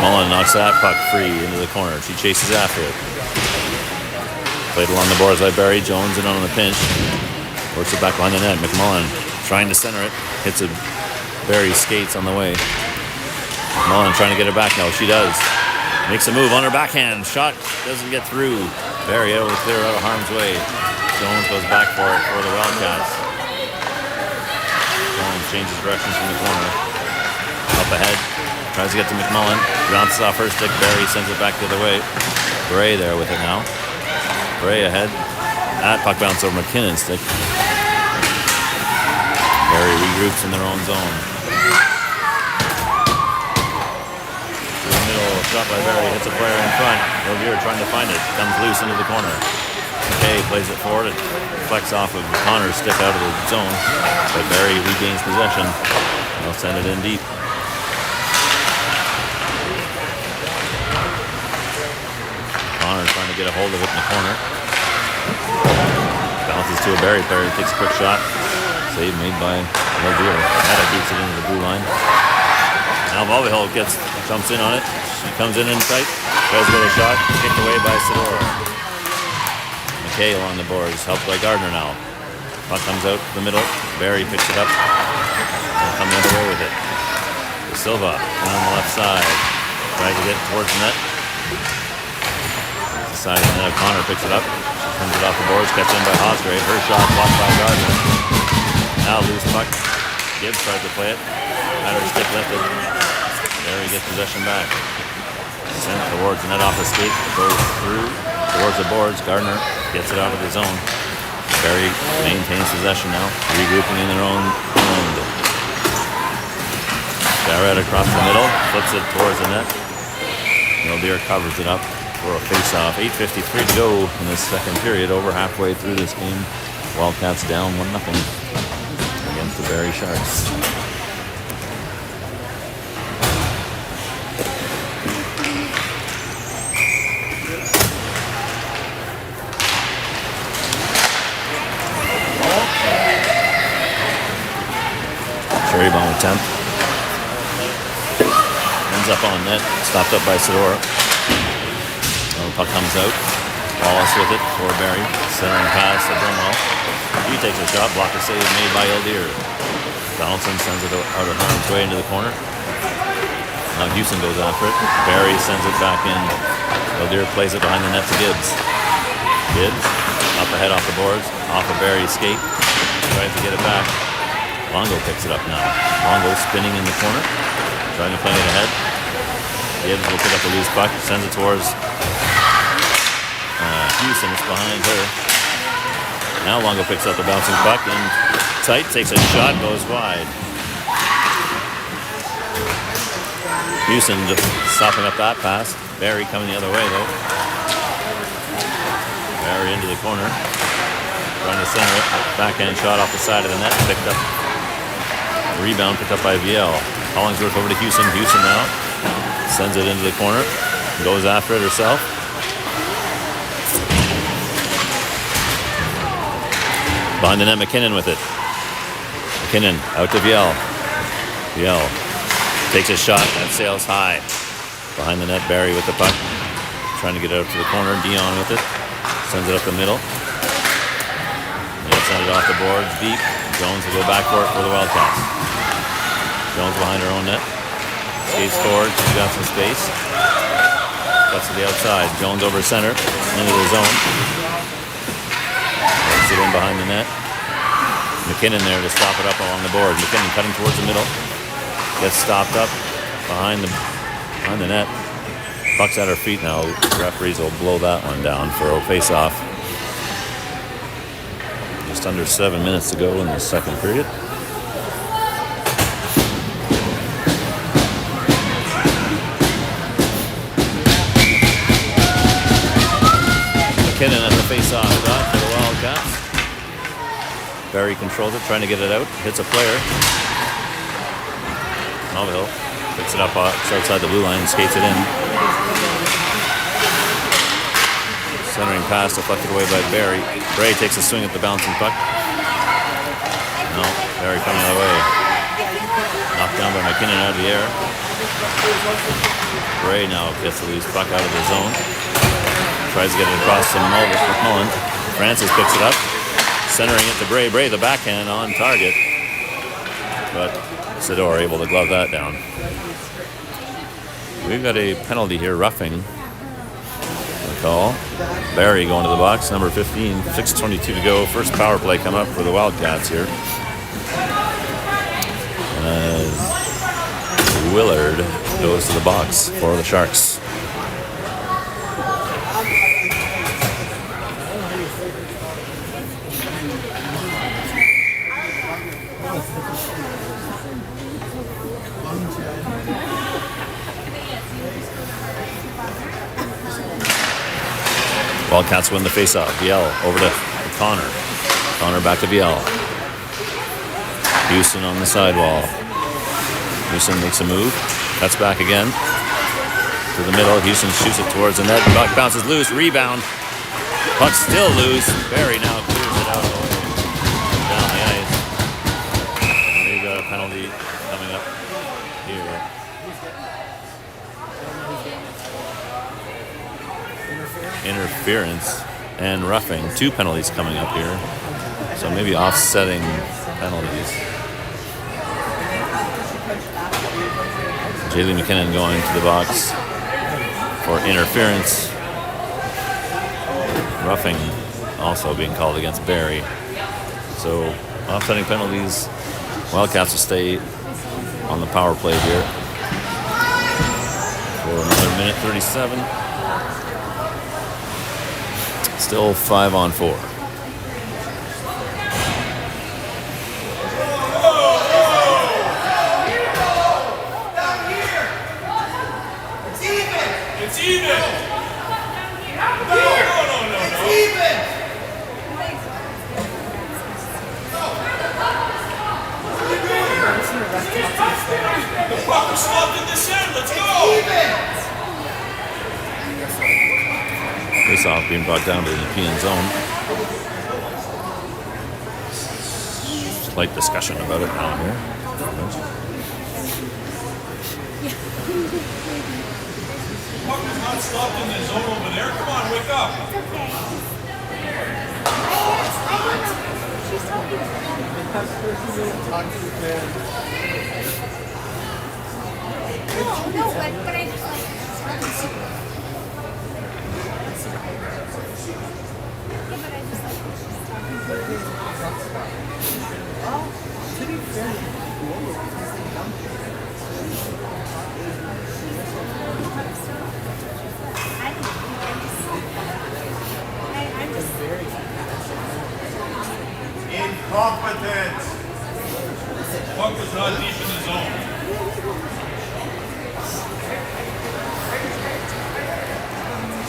A: Mullen knocks that puck free into the corner. She chases after it. Played along the boards by Barrie. Jones in on the pinch. Works it back behind the net. McMullen trying to center it. Hits it. Barrie skates on the way. McMullen trying to get it back now. She does. Makes a move on her backhand. Shot doesn't get through. Barrie able to clear out of harm's way. Jones goes back for it for the Wildcats. Jones changes directions from the corner. Up ahead. Tries to get to McMullen. Bounces off her stick. Barrie sends it back the other way. Bray there with it now. Bray ahead. That puck bounce over McKinnon's stick. Barrie regroups in their own zone. In the middle, shot by Barrie. Hits a player in front. O'Dear trying to find it. Comes loose into the corner. McKay plays it forward. It flecks off of Connor's stick out of the zone. But Barrie regains possession. They'll send it in deep. Connor trying to get a hold of it in the corner. Bounces to a Barrie player. Takes a quick shot. Save made by O'Dear. Meta beats it into the blue line. Now OWHL jumps in on it. She comes in tight. Tries to get a shot. Kicked away by Sedora. McKay along the boards. Helped by Gardner now. Puck comes out the middle. Barrie picks it up. And come the other way with it. De Silva on the left side. Tries to get towards the net. Side of the net. Connor picks it up. She turns it off the boards. Kept in by Hosgrave. Her shot blocked by Gardner. Now loose puck. Gibbs tries to play it. Had her stick lifted. Barrie gets possession back. Sent towards the net off the skate. Goes through towards the boards. Gardner gets it out of the zone. Barrie maintains possession now. Regrouping in their own end. Barrett across the middle. Flips it towards the net. O'Dear covers it up for a face-off. 8:53 to go in this second period. Over halfway through this game. Wildcats down 1-0 against the Barrie Sharks. Cherrybon attempt. Ends up on net. Stopped up by Sedora. Puck comes out. Wallace with it for Barrie. Centering pass to Brumwell. He takes a shot. Block a save made by O'Dear. Donaldson sends it out of harm's way into the corner. Now Houston goes after it. Barrie sends it back in. O'Dear plays it behind the net to Gibbs. Gibbs up ahead off the boards. Off of Barrie's skate. Tries to get it back. Longo picks it up now. Longo spinning in the corner. Trying to play it ahead. Gibbs will pick up the loose puck. Sends it towards Houston. It's behind her. Now Longo picks up the bouncing puck and tight, takes a shot, goes wide. Houston just stopping up that pass. Barrie coming the other way though. Barrie into the corner. Trying to center it. Backhand shot off the side of the net. Picked up. Rebound picked up by VL. Hollingsworth over to Houston. Houston now sends it into the corner. Goes after it herself. Behind the net, McKinnon with it. McKinnon out to VL. VL takes a shot. That sails high. Behind the net, Barrie with the puck. Trying to get it up to the corner. Dion with it. Sends it up the middle. They'll send it off the boards deep. Jones will go back for it for the Wildcats. Jones behind her own net. Skates forward. She's got some space. Cuts to the outside. Jones over center. Into the zone. Gets it in behind the net. McKinnon there to stop it up along the board. McKinnon cutting towards the middle. Gets stopped up behind the net. Puck's at her feet now. Referees will blow that one down for a face-off. Just under 7 minutes to go in the second period. McKinnon at the face-off dot for the Wildcats. Barrie controls it, trying to get it out. Hits a player. OWHL picks it up outside the blue line, skates it in. Centering pass deflected away by Barrie. Bray takes a swing at the bouncing puck. No, Barrie coming the other way. Knocked down by McKinnon out of the air. Bray now gets the loose puck out of the zone. Tries to get it across to Mullen. Francis picks it up. Centering it to Bray. Bray, the backhand on target. But Sador able to glove that down. We've got a penalty here, roughing. Call. Barrie going to the box, number 15, 6:22 to go. First power play come up for the Wildcats here. Willard goes to the box for the Sharks. Wildcats win the faceoff. Viel over to Connor. Connor back to Viel. Houston on the sidewall. Houston makes a move. Cuts back again. To the middle. Houston shoots it towards the net. Puck bounces loose. Rebound. Puck still loose. Barrie now clears it out down the ice. And we've got a penalty coming up here. Interference and roughing. 2 penalties coming up here. So maybe offsetting penalties. Jaylee McKinnon going to the box for interference. Roughing also being called against Barrie. So offsetting penalties. Wildcats will stay on the power play here for another minute 37. Still 5-on-4.
D: It's even. No. It's even. The puck was slugged in this end. Let's go.
A: Face-off being brought down to the Nepean zone. Slight discussion about it down here.
D: Puck is not slugged in the zone over there. Come on, wake up.
C: No, but I just like.
D: Incompetent. Puck is not deep in the zone.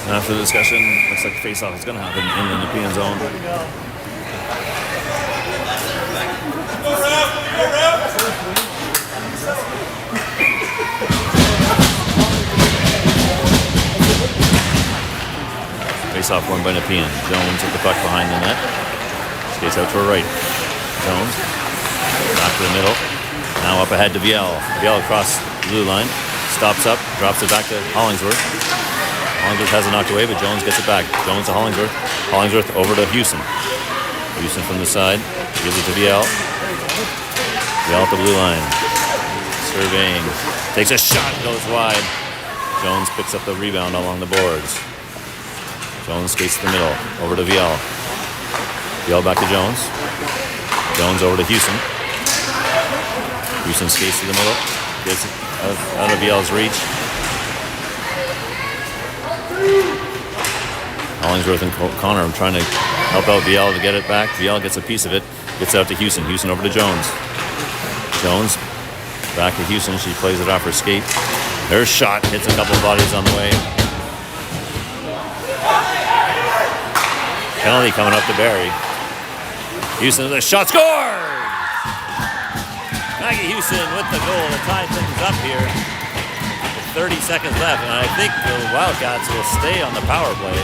A: After the discussion, looks like the face-off is going to happen in the Nepean zone.
D: Go ref!
A: Face-off won by Nepean. Jones hit the puck behind the net. Skates out to her right. Jones back to the middle. Now up ahead to Viel. Viel across the blue line. Stops up, drops it back to Hollingsworth. Hollingsworth has it knocked away, but Jones gets it back. Jones to Hollingsworth. Hollingsworth over to Houston. Houston from the side. Gives it to Viel. Viel at the blue line. surveying. Takes a shot, goes wide. Jones picks up the rebound along the boards. Jones skates to the middle, over to Viel. Viel back to Jones. Jones over to Houston. Houston skates to the middle. Gets it out of Viel's reach. Hollingsworth and Connor trying to help out Viel to get it back. Viel gets a piece of it. Gets out to Houston. Houston over to Jones. Jones back to Houston. She plays it off her skate. Her shot hits a couple bodies on the way. Penalty coming up to Barrie. Houston with a shot, score! Maggie Houston with the goal to tie things up here. With 30 seconds left, and I think the Wildcats will stay on the power play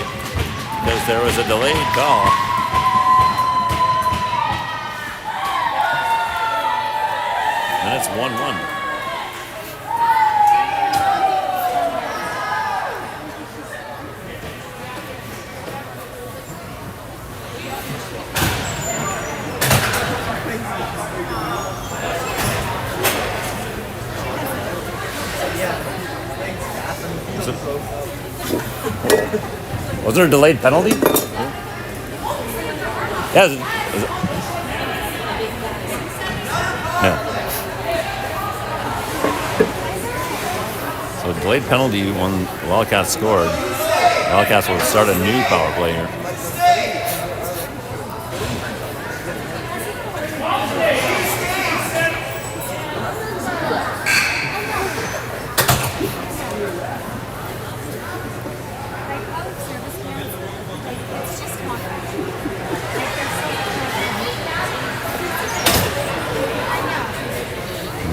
A: because there was a delayed call. And it's 1-1. Was there a delayed penalty? Yeah. So delayed penalty when the Wildcats scored. The Wildcats will start a new power play here.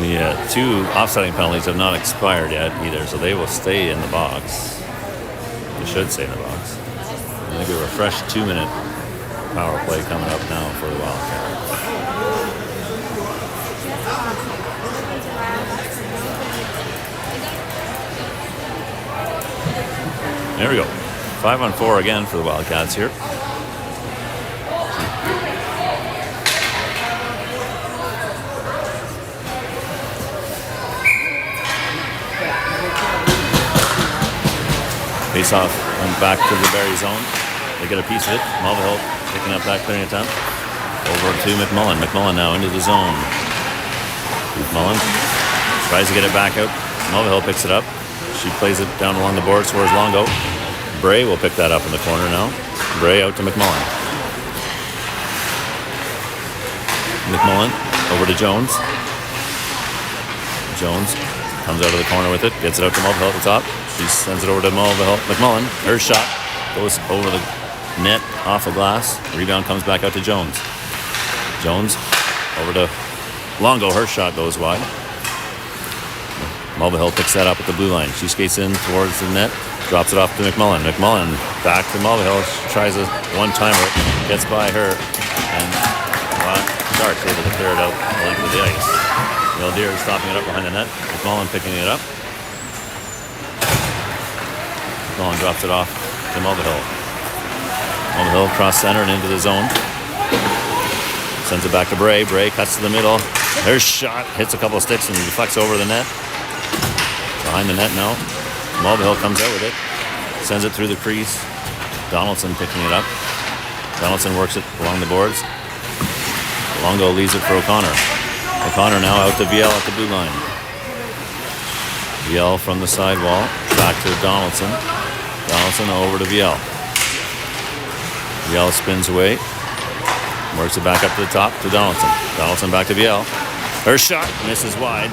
A: The two offsetting penalties have not expired yet either, so they will stay in the box. They should stay in the box. I think a fresh 2-minute power play coming up now for the Wildcats. There we go. 5-on-4 again for the Wildcats here. Face off and back to the Barrie zone. They get a piece of it. Mulvihill picking up that clearing attempt. Over to McMullen. McMullen now into the zone. McMullen tries to get it back out. Mulvihill picks it up. She plays it down along the boards towards Longo. Bray will pick that up in the corner now. Bray out to McMullen. McMullen over to Jones. Jones comes out of the corner with it. Gets it out to Mulvihill at the top. She sends it over to McMullen. Her shot goes over the net off the glass. Rebound comes back out to Jones. Jones over to Longo. Her shot goes wide. Mulvihill picks that up at the blue line. She skates in towards the net. Drops it off to McMullen. McMullen back to Mulvihill. She tries a one-timer. Gets by her. And Stark's able to clear it out the length of the ice. Mildeer is stopping it up behind the net. McMullen picking it up. McMullen drops it off to Mulvihill. Mulvihill cross center and into the zone. Sends it back to Bray. Bray cuts to the middle. There's shot. Hits a couple of sticks and deflects over the net. Behind the net now. Mulvihill comes out with it. Sends it through the crease. Donaldson picking it up. Donaldson works it along the boards. Longo leaves it for O'Connor. O'Connor now out to Viel at the blue line. Viel from the sidewall. Back to Donaldson. Donaldson over to Viel. Viel spins away. Works it back up to the top to Donaldson. Donaldson back to Viel. Her shot misses wide.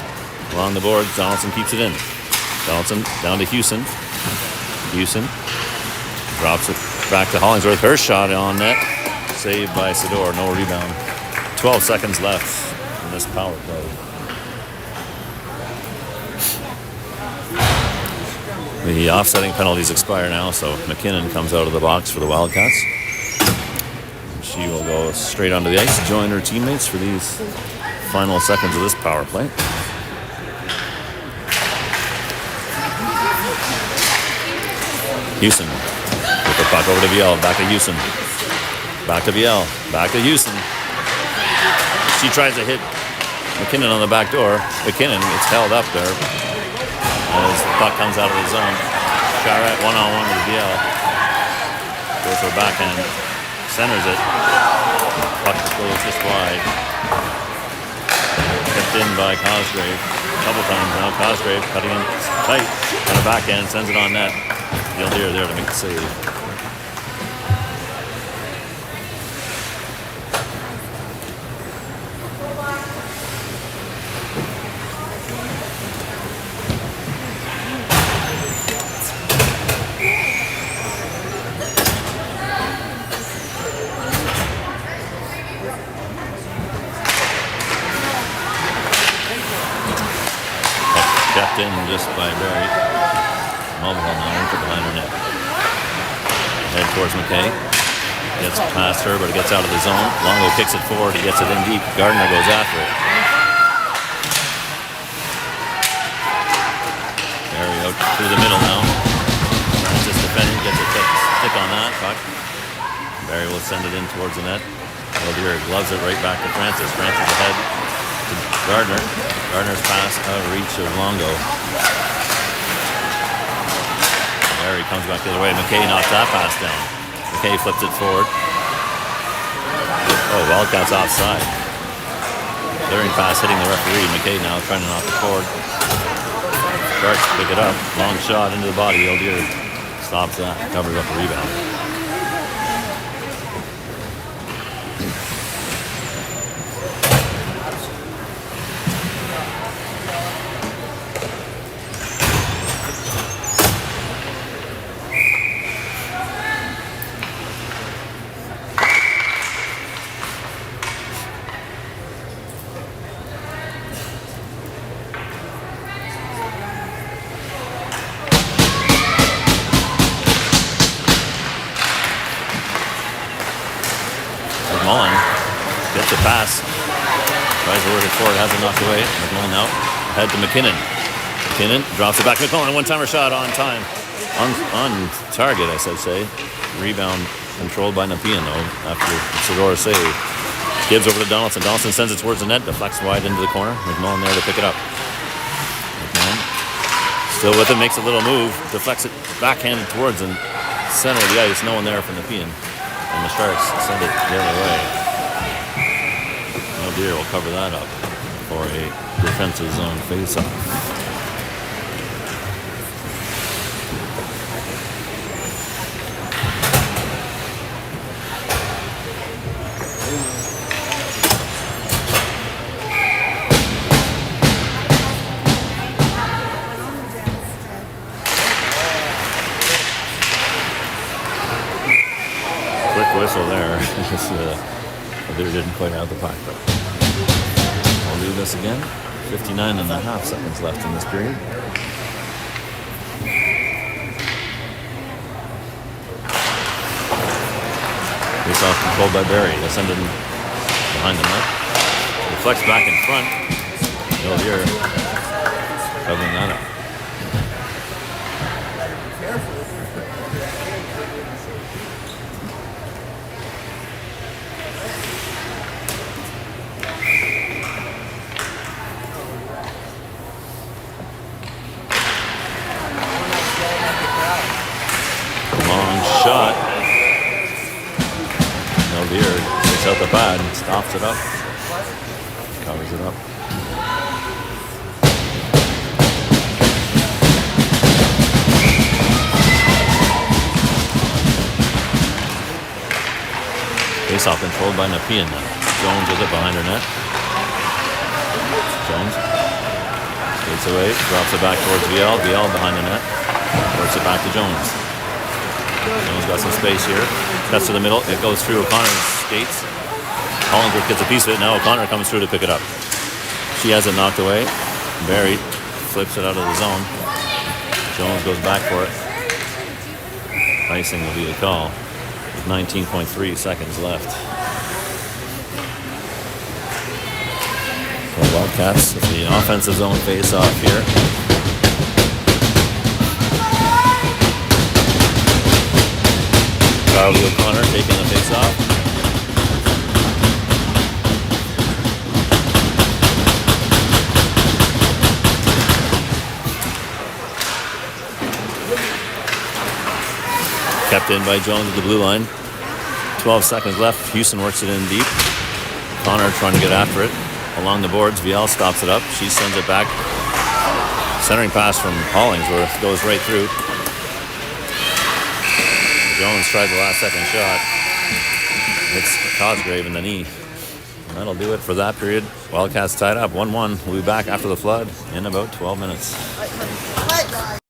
A: Along the boards, Donaldson keeps it in. Donaldson down to Houston. Houston drops it back to Hollingsworth. Her shot on net. Saved by Sador. No rebound. 12 seconds left in this power play. The offsetting penalties expire now, so McKinnon comes out of the box for the Wildcats. She will go straight onto the ice to join her teammates for these final seconds of this power play. Houston with the puck over to Viel. Back to Houston. Back to Viel. Back to Houston. She tries to hit McKinnon on the back door. McKinnon gets held up there as the puck comes out of the zone. Charette one-on-one with VL. Goes for a backhand. Centers it. Puck goes just wide. Kept in by Cosgrave. A couple times now. Cosgrave cutting in tight on the backhand. Sends it on net. Gildeer there to make the save. Kept in just by Barrie. Mulvihill now in for behind her net. Head towards McKay. Gets past her, but it gets out of the zone. Longo kicks it forward. He gets it in deep. Gardner goes after it. Barrie out through the middle now. Francis defending. Gets a stick on that puck. Barrie will send it in towards the net. Gildeer gloves it right back to Francis. Francis ahead to Gardner. Gardner's pass out of reach of Longo. Barrie comes back the other way. McKay knocks that pass down. McKay flips it forward. Oh, Wildcats offside. Clearing pass hitting the referee. McKay now trying to knock it forward. Starts to pick it up. Long shot into the body. Gildeer stops that. Covers up the rebound. McMullen gets a pass. Tries to work it forward. Has it knocked away. McMullen now. Head to McKinnon. McKinnon drops it back. McMullen. One-timer shot on time. On target, I should say. Rebound controlled by Nepean, though, after Sedora's save. Gibbs over to Donaldson. Donaldson sends it towards the net. Deflects wide into the corner. McMullen there to pick it up. McMullen still with it. Makes a little move. Deflects it backhanded towards the center of the ice. No one there for Nepean. And the Sharks send it the other way. Deer will cover that up for a defensive zone face-off. Quick whistle there. Deer didn't quite have the puck, but I'll do this again. 59 and a half seconds left in this period. Face off controlled by Barrie. They'll send it behind the net. Reflects back in front. Gildeer covering that up. Shot. Gildeer takes out the pad and stops it up. Covers it up. Face off controlled by Nepean now. Jones with it behind her net. Jones skates away, drops it back towards VL. VL behind the net. Works it back to Jones. Jones got some space here. Cuts to the middle. It goes through O'Connor's skates. Hollingsworth gets a piece of it. Now O'Connor comes through to pick it up. She has it knocked away. Barrie flips it out of the zone. Jones goes back for it. Icing will be the call with 19.3 seconds left. So Wildcats with the offensive zone face-off here. Charlie O'Connor taking the face-off. Kept in by Jones at the blue line. 12 seconds left. Houston works it in deep. Connor trying to get after it. Along the boards, Viel stops it up. She sends it back. Centering pass from Hollingsworth goes right through. Jones tries the last second shot. Hits Cosgrave in the knee. And that'll do it for that period. Wildcats tied up 1-1. We'll be back after the flood in about 12 minutes.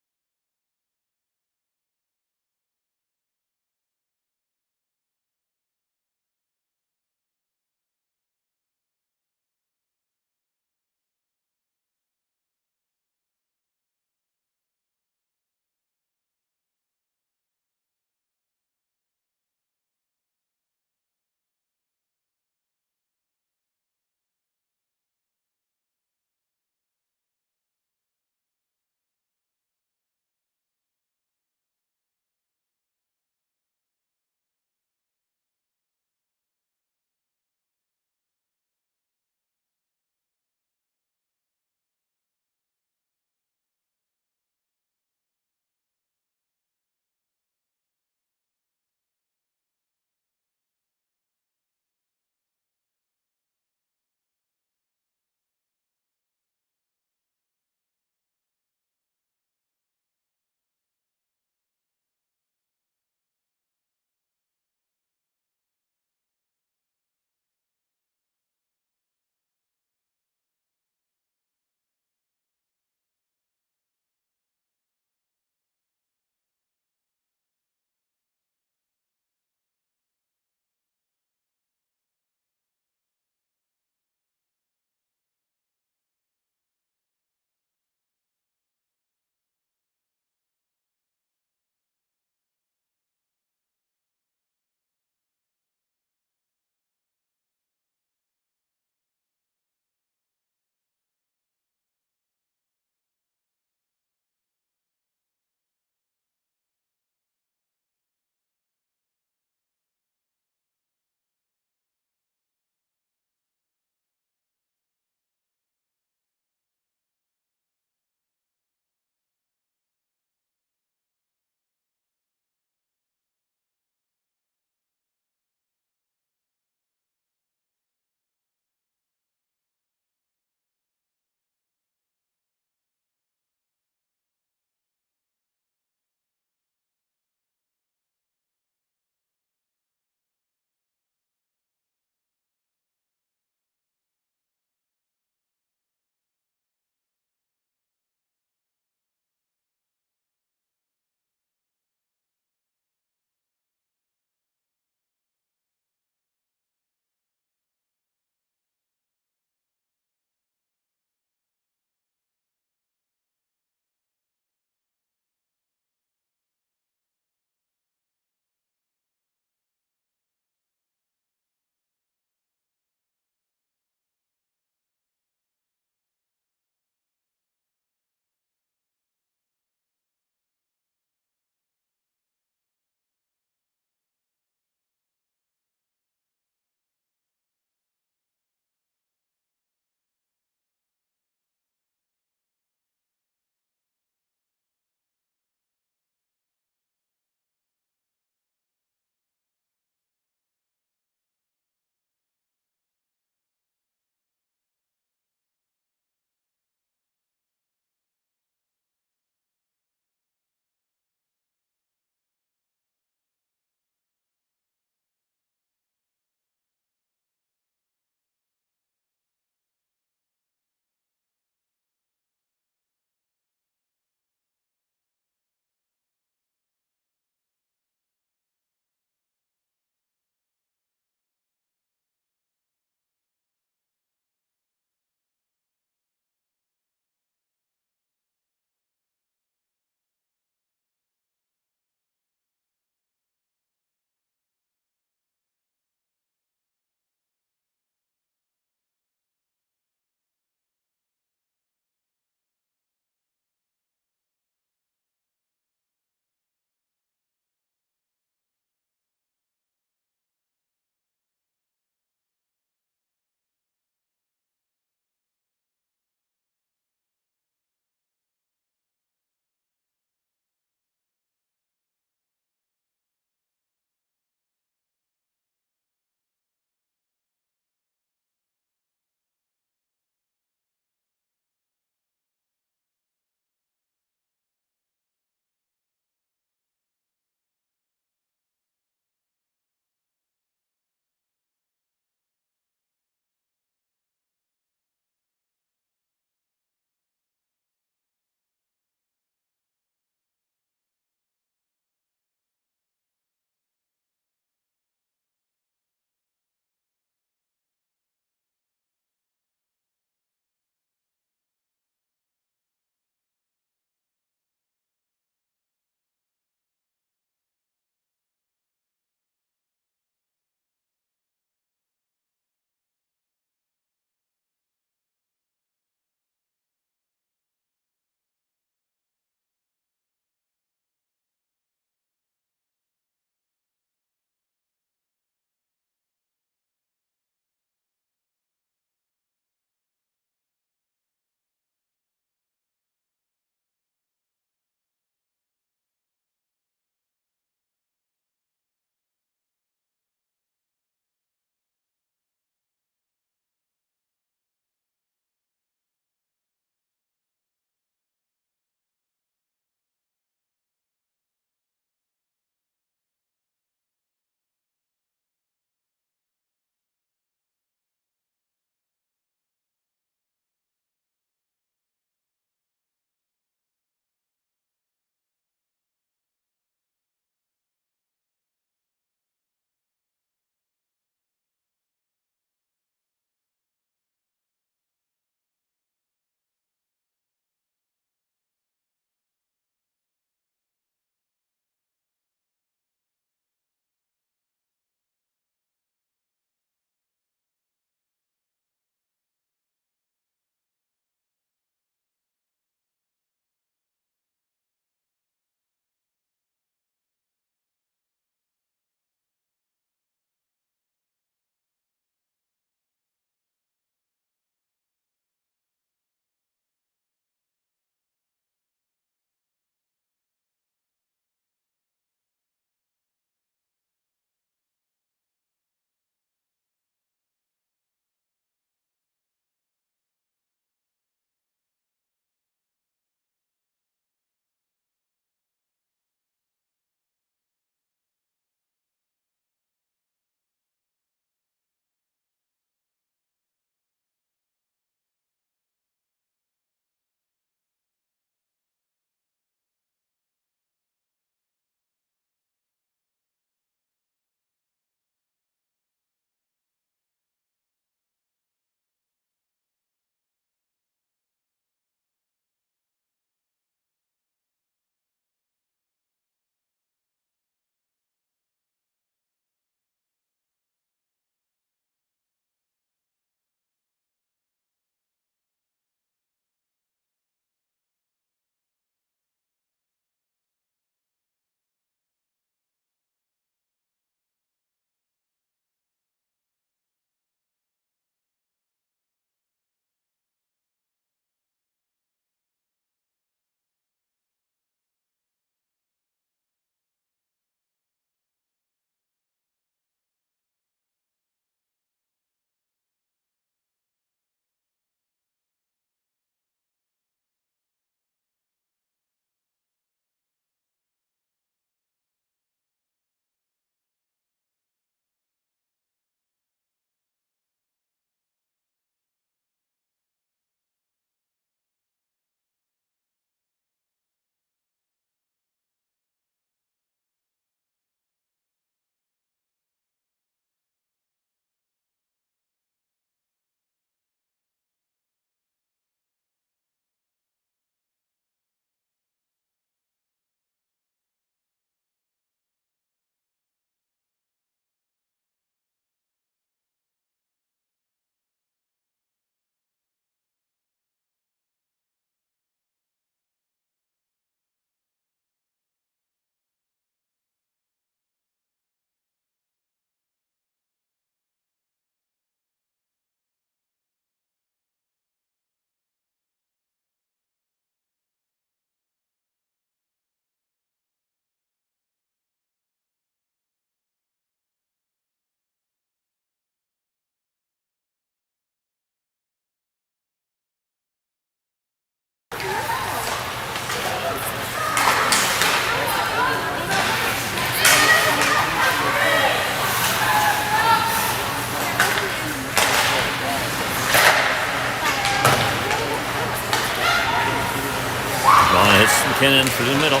A: Mullen hits McKinnon through the middle.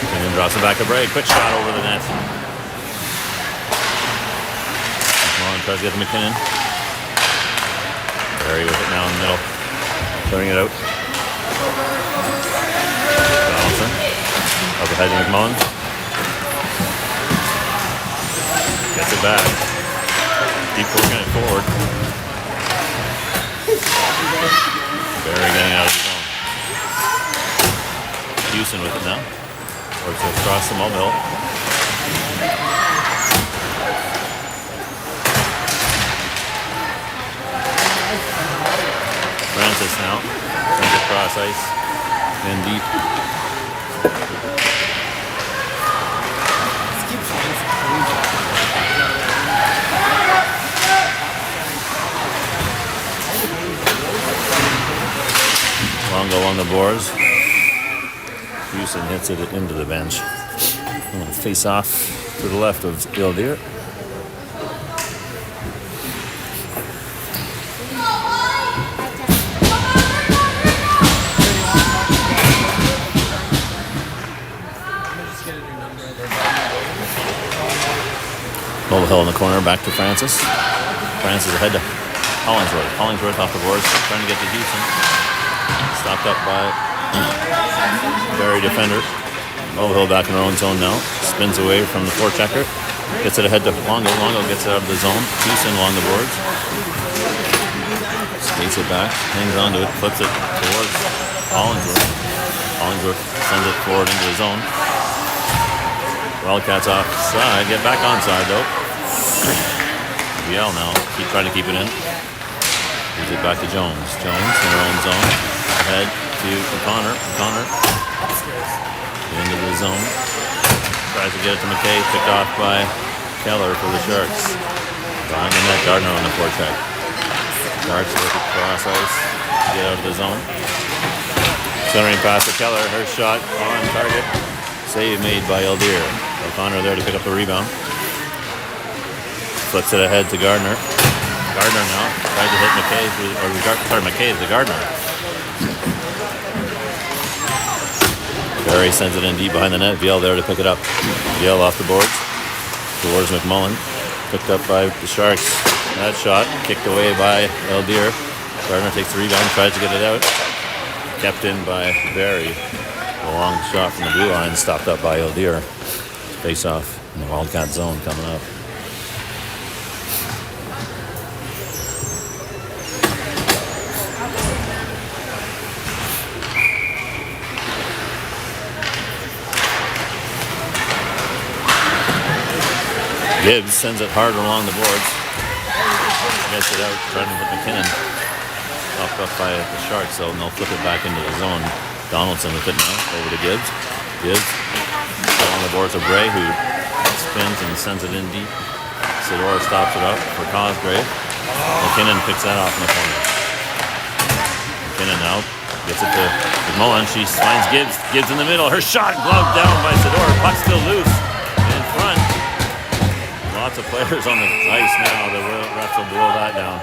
A: McKinnon drops it back to Barrie. Quick shot over the net. Mullen tries to get to McKinnon. Barrie with it now in the middle. Throwing it out. Donaldson. Up ahead to McMullen. Gets it back. Keep working it forward. Barrie getting out of the zone. Houston with it now. Works it across the mobile. Francis now. Sends it across ice. And deep. Longo on the boards. Houston hits it into the bench. Face off to the left of Gildeer. OWHL in the corner, back to Francis. Francis ahead to Hollingsworth. Hollingsworth off the boards, trying to get to Houston. Stopped up by Barrie defender. OWHL back in their own zone now. Spins away from the forechecker. Gets it ahead to Longo. Longo gets it out of the zone. Houston along the boards. Skates it back. Hangs onto it. Flips it towards Hollingsworth. Hollingsworth sends it forward into the zone. Wildcats offside. Get back onside though. VL now. Trying to keep it in. Gives it back to Jones. Jones in their own zone. Ahead to Connor. Connor into the zone. Tries to get it to McKay. Picked off by Keller for the Sharks. Behind the net, Gardner on the forecheck. Sharks work across ice to get out of the zone. Centering pass to Keller. Her shot on target. Save made by Eldir. O'Connor there to pick up the rebound. Flips it ahead to Gardner. Gardner now tried to hit McKay. McKay to Gardner. Barrie sends it in deep behind the net. VL there to pick it up. VL off the boards towards McMullen. Picked up by the Sharks. That shot kicked away by Eldir. Gardner takes the rebound, tries to get it out. Kept in by Barrie. A long shot from the blue line, stopped up by Eldir. Face off in the Wildcat zone coming up. Gibbs sends it hard along the boards. Gets it out, trying to hit McKinnon. Popped up by the Sharks, so they'll flip it back into the zone. Donaldson with it now, over to Gibbs. Gibbs along the boards of Bray, who spins and sends it in deep. Sidor stops it up for Cosgrave. McKinnon picks that off in the corner. McKinnon now gets it to McMullen. She finds Gibbs. Gibbs in the middle. Her shot gloved down by Sidor. Puck still loose in front. Lots of players on the ice now. The refs will blow that down.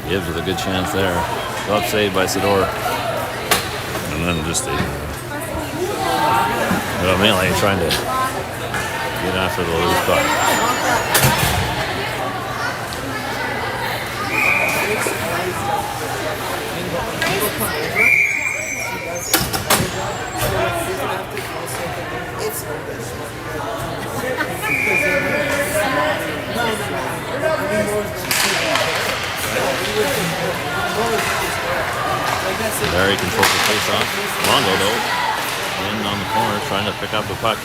A: Gibbs with a good chance there. Glove saved by Sidor. And then just mainly trying to get after the loose puck. Barrie controls the face-off. Longo though, in on the corner, trying to pick up the puck.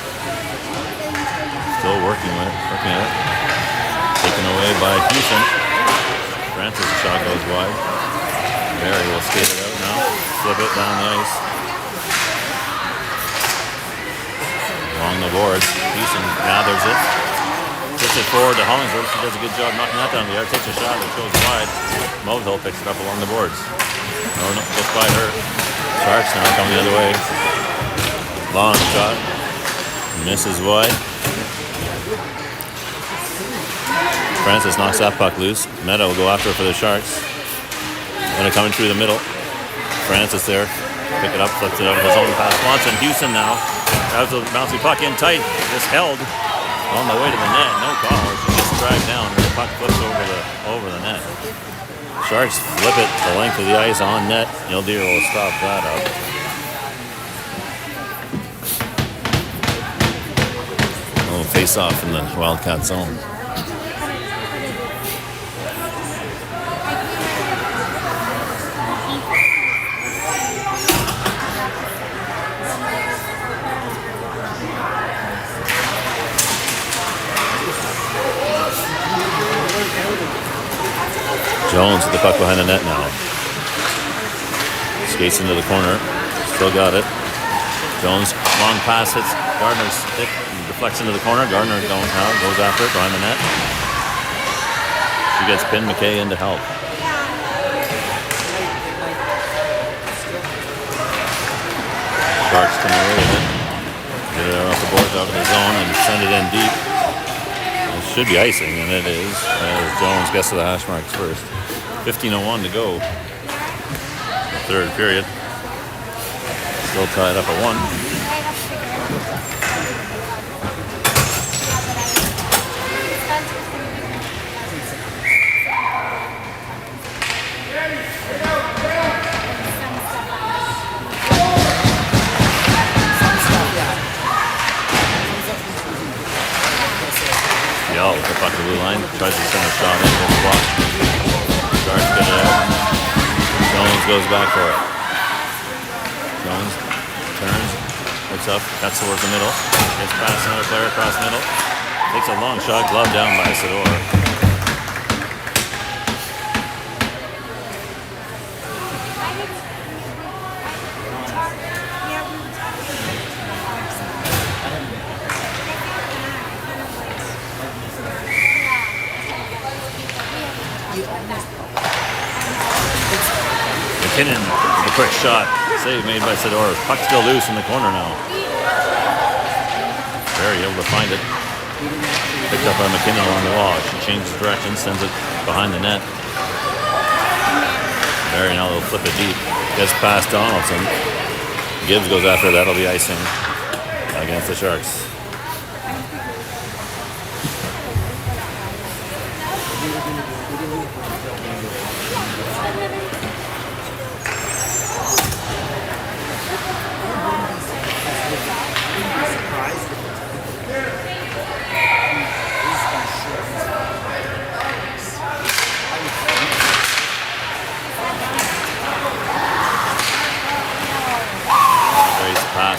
A: Still working at it. Taken away by Houston. Francis' shot goes wide. Barrie will skate it out now. Flip it down the ice. Along the boards. Houston gathers it. Puts it forward to Hollingsworth. She does a good job knocking that down the air. Takes a shot that goes wide. Mulvihill picks it up along the boards. No, just by her. Sharks now come the other way. Long shot. Misses wide. Francis knocks that puck loose. Meta will go after it for the Sharks. And coming through the middle. Francis there. Pick it up, flips it out of his own pass. Watson, Houston now. Has a bouncy puck in tight. Just held on the way to the net. No call. She gets dragged down. The puck flips over the net. Sharks flip it the length of the ice on net. Yildir will stop that up. Oh, face off in the Wildcat zone. Jones with the puck behind the net now. Skates into the corner. Still got it. Jones, long pass hits Gardner's stick. Deflects into the corner. Gardner goes after it behind the net. She gets pinned. McKay in to help. Sharks come away with it. Get it off the boards out of the zone and send it in deep. It should be icing, and it is. As Jones gets to the hash marks first. 15:01 to go. The third period. Still tied up at 1. Yell with the puck to the blue line. Tries to send a shot into the block. Sharks get it out. Jones goes back for it. Jones turns, looks up, cuts towards the middle. Gets past another player across the middle. Takes a long shot, glove down by Sador. McKinnon with a quick shot. Save made by Sador. Puck still loose in the corner now. Barrie able to find it. Picked up by McKinnon along the wall. She changes direction, sends it behind the net. Barrie now they'll flip it deep. Gets past Donaldson. Gibbs goes after. That'll be icing against the Sharks.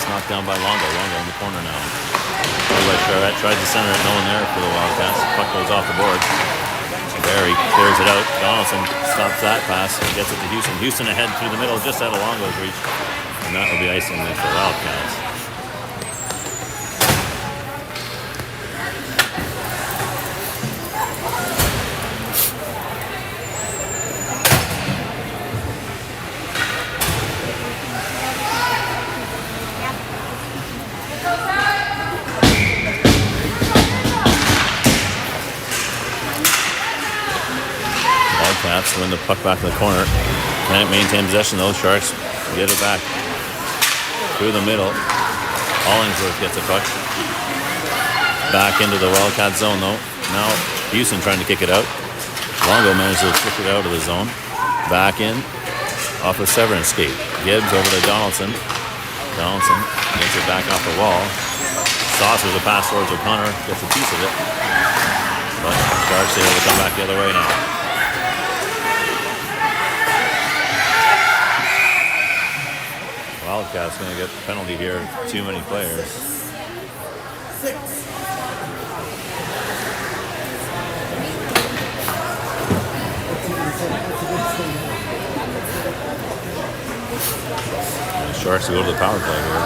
A: Knocked down by Longo. Longo in the corner now. Charette tries to center it. No one there for the Wildcats. Puck goes off the board. Barrie clears it out. Donaldson stops that pass and gets it to Houston. Houston ahead through the middle, just out of Longo's reach. And that will be icing for the Wildcats. Win the puck back in the corner. Can't maintain possession though. Sharks get it back through the middle. Hollingsworth gets a puck back into the Wildcat zone though. Now Houston trying to kick it out. Longo managed to kick it out of the zone. Back in off a Severance skate. Gibbs over to Donaldson. Donaldson gets it back off the wall. Saucers a pass towards O'Connor. Gets a piece of it. But Sharks able to come back the other way now. Wildcats going to get the penalty here. Too many players.
B: 6.
A: Sharks to go to the power play here.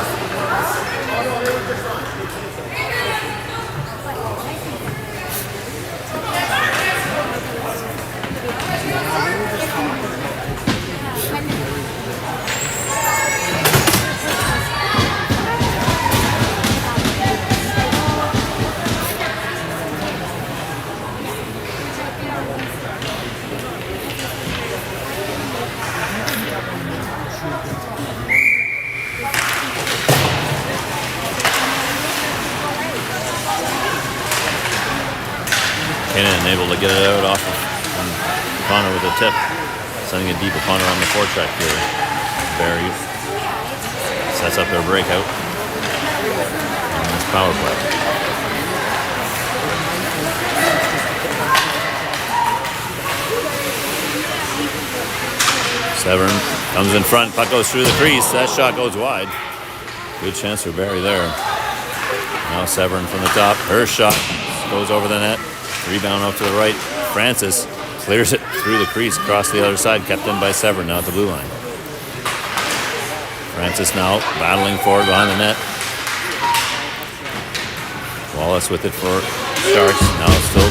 A: McKinnon able to get it out off of Connor with a tip. Sending it deep upon her on the forecheck here. Barrie sets up their breakout. And this power play. Severn comes in front. Puck goes through the crease. That shot goes wide. Good chance for Barrie there. Now Severn from the top. Her shot goes over the net. Rebound out to the right. Francis clears it through the crease across the other side. Kept in by Severn now at the blue line. Francis now battling forward behind the net. Wallace with it for Sharks. Now still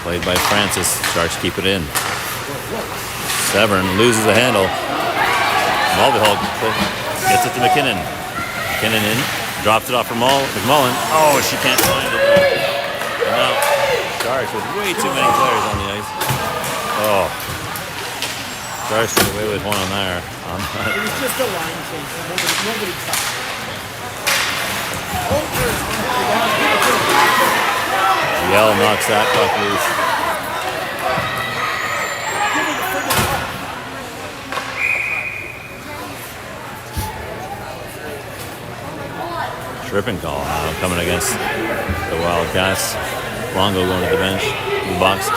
A: played by Francis. Sharks keep it in. Severn loses the handle. Mulvihill gets it to McKinnon. McKinnon in. Drops it off for McMullen. Oh, she can't find it. And now Sharks with way too many players on the ice. Oh. Sharks get away with one on there.
B: It was just a line change. Nobody touched.
A: Yell knocks that puck loose. Tripping call now coming against the Wildcats. Longo going to the bench, the box.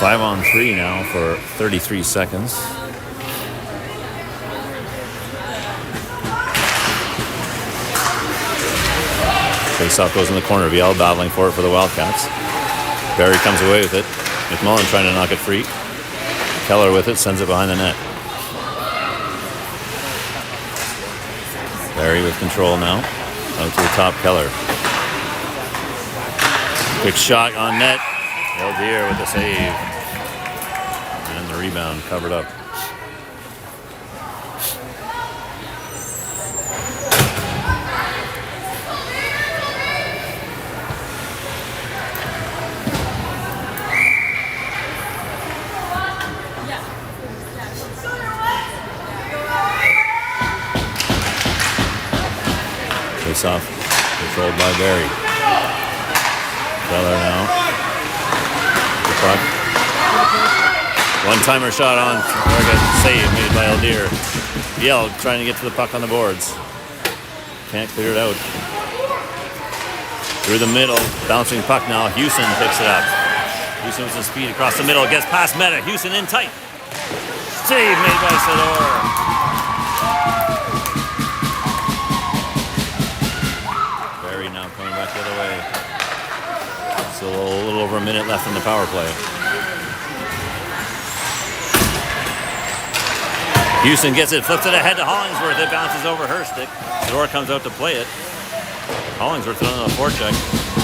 A: Five on three now for 33 seconds. Faceoff goes in the corner. Viel battling for it for the Wildcats. Barrie comes away with it. McMullen trying to knock it free. Keller with it, sends it behind the net. Barrie with control now. Out to the top, Keller. Quick shot on net. Eldier with the save. And the rebound covered up. Face-off controlled by Barrie. Keller now. The puck. One-timer shot on. Save made by Eldier. Viel trying to get to the puck on the boards. Can't clear it out. Through the middle. Bouncing puck now. Houston picks it up. Houston with some speed across the middle. Gets past Meta. Houston in tight. Save made by Sador. Now coming back the other way. So a little over a minute left in the power play. Houston gets it, flips it ahead to Hollingsworth. It bounces over her stick. Sador comes out to play it. Hollingsworth on the forecheck.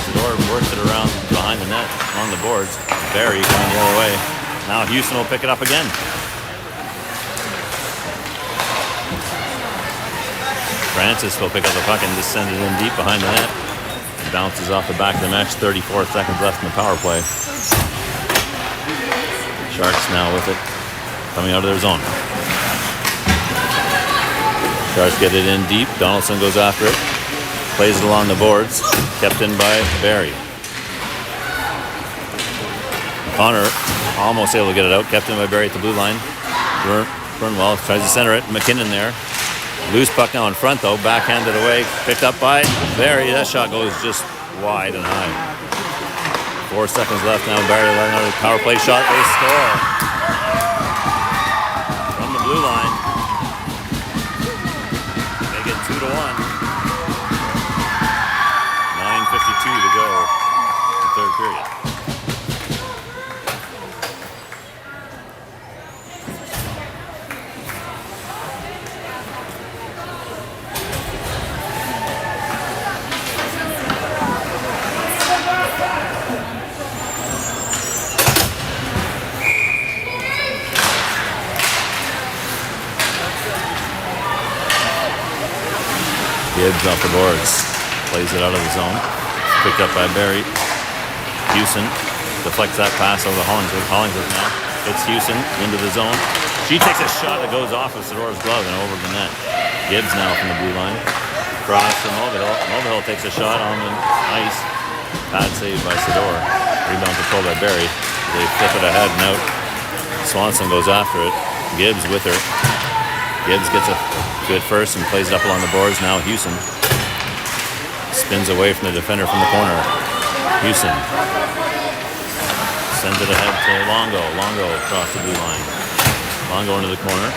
A: Sador works it around behind the net on the boards. Barrie coming the other way. Now Houston will pick it up again. Francis will pick up the puck and just send it in deep behind the net. It bounces off the back of the match. 34 seconds left in the power play. Sharks now with it. Coming out of their zone. Sharks get it in deep. Donaldson goes after it. Plays it along the boards. Kept in by Barrie. Connor almost able to get it out. Kept in by Barrie at the blue line. Burnwell tries to center it. McKinnon there. Loose puck now in front though, backhanded away, picked up by Barrie. That shot goes just wide and high. 4 seconds left now. Barrie letting out a power play shot. They score from the blue line. Make it 2-1. 9:52 to go in the third period. Gibbs off the boards. Plays it out of the zone. Picked up by Barrie. Houston deflects that pass over to Hollingsworth. Hollingsworth now hits Houston into the zone. She takes a shot that goes off of Sidora's glove and over the net. Gibbs now from the blue line. Cross to Mulvihill. Mulvihill takes a shot on the ice. Pad saved by Sidora. Rebound controlled by Barrie. They flip it ahead and out. Swanson goes after it. Gibbs with her. Gibbs gets a good first and plays it up along the boards. Now Houston spins away from the defender from the corner. Houston sends it ahead to Longo. Longo across the blue line. Longo into the corner.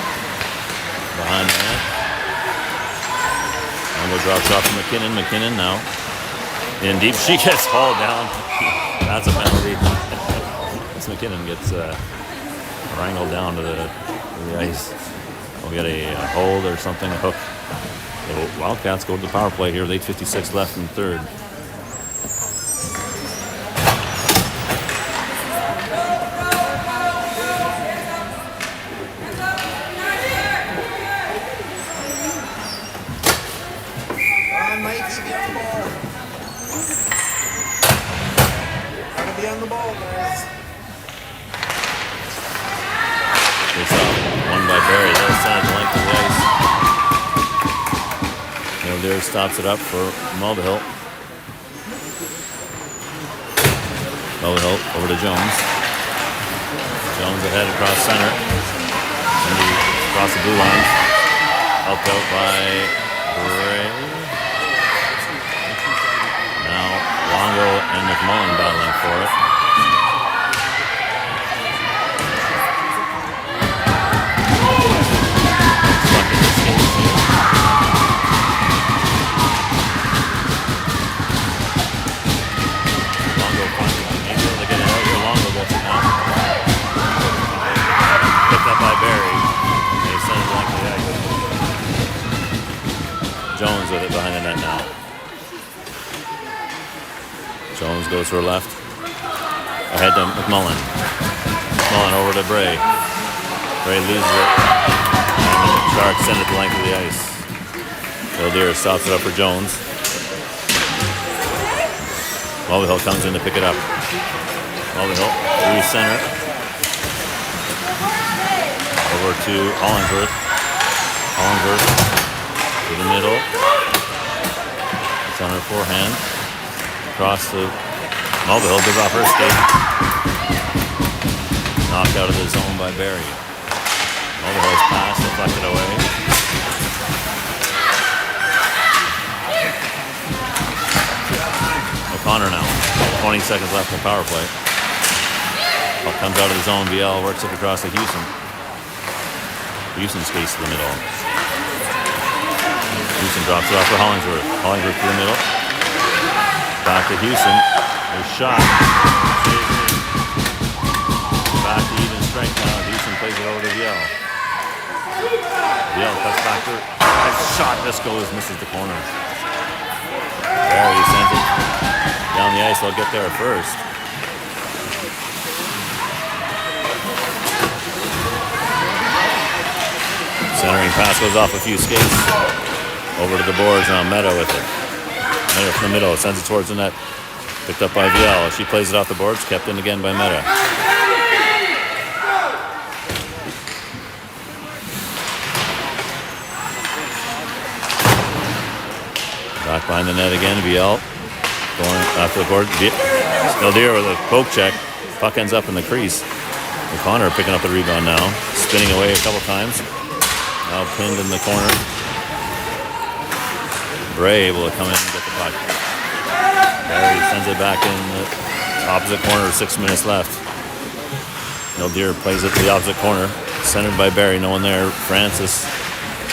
A: Behind the net. Longo drops off to McKinnon. McKinnon now in deep. She gets hauled down. That's a penalty. As McKinnon gets wrangled down to the ice. We'll get a hold or something, a hook. The Wildcats go to the power play here with 8:56 left in the third.
B: Gotta be on the ball, guys.
A: It's won by Barrie. The other side, the length of the ice. There stops it up for Mulvihill. Mulvihill over to Jones. Jones ahead across center. Across the blue line. Helped out by Bray. Now Longo and McMullen battling for it. Jones with it behind the net now. Jones goes to her left. Ahead to McMullen. McMullen over to Bray. Bray loses it. And the Sharks send it the length of the ice. Kildare stops it up for Jones. Mulvihill comes in to pick it up. Mulvihill through center. Over to Hollingsworth. Hollingsworth to the middle. It's on her forehand. Across the Mulvihill, gives off her skate. Knocked out of the zone by Barrie. Mulvihill's pass, deflected away. O'Connor now. 20 seconds left in the power play. Puck comes out of the zone. VL works it across to Houston. Houston skates to the middle. Houston drops it off for Hollingsworth. Hollingsworth to the middle. Back to Houston. A shot. Back to even strength now. Houston plays it over to VL. VL cuts back to her. Shot. This goes. Misses the corner. Barrie sends it down the ice. They'll get there first. Centering pass goes off a few skates. Over to the boards now. Meta with it. Meta from the middle. Sends it towards the net. Picked up by VL. She plays it off the boards. Kept in again by Meta. Back behind the net again. VL going after the board. Kildare with a poke check. Puck ends up in the crease. O'Connor picking up the rebound now. Spinning away a couple times. Now pinned in the corner. Bray able to come in and get the puck. Barrie sends it back in the opposite corner. 6 minutes left. Kildare plays it to the opposite corner. Centered by Barrie. No one there. Francis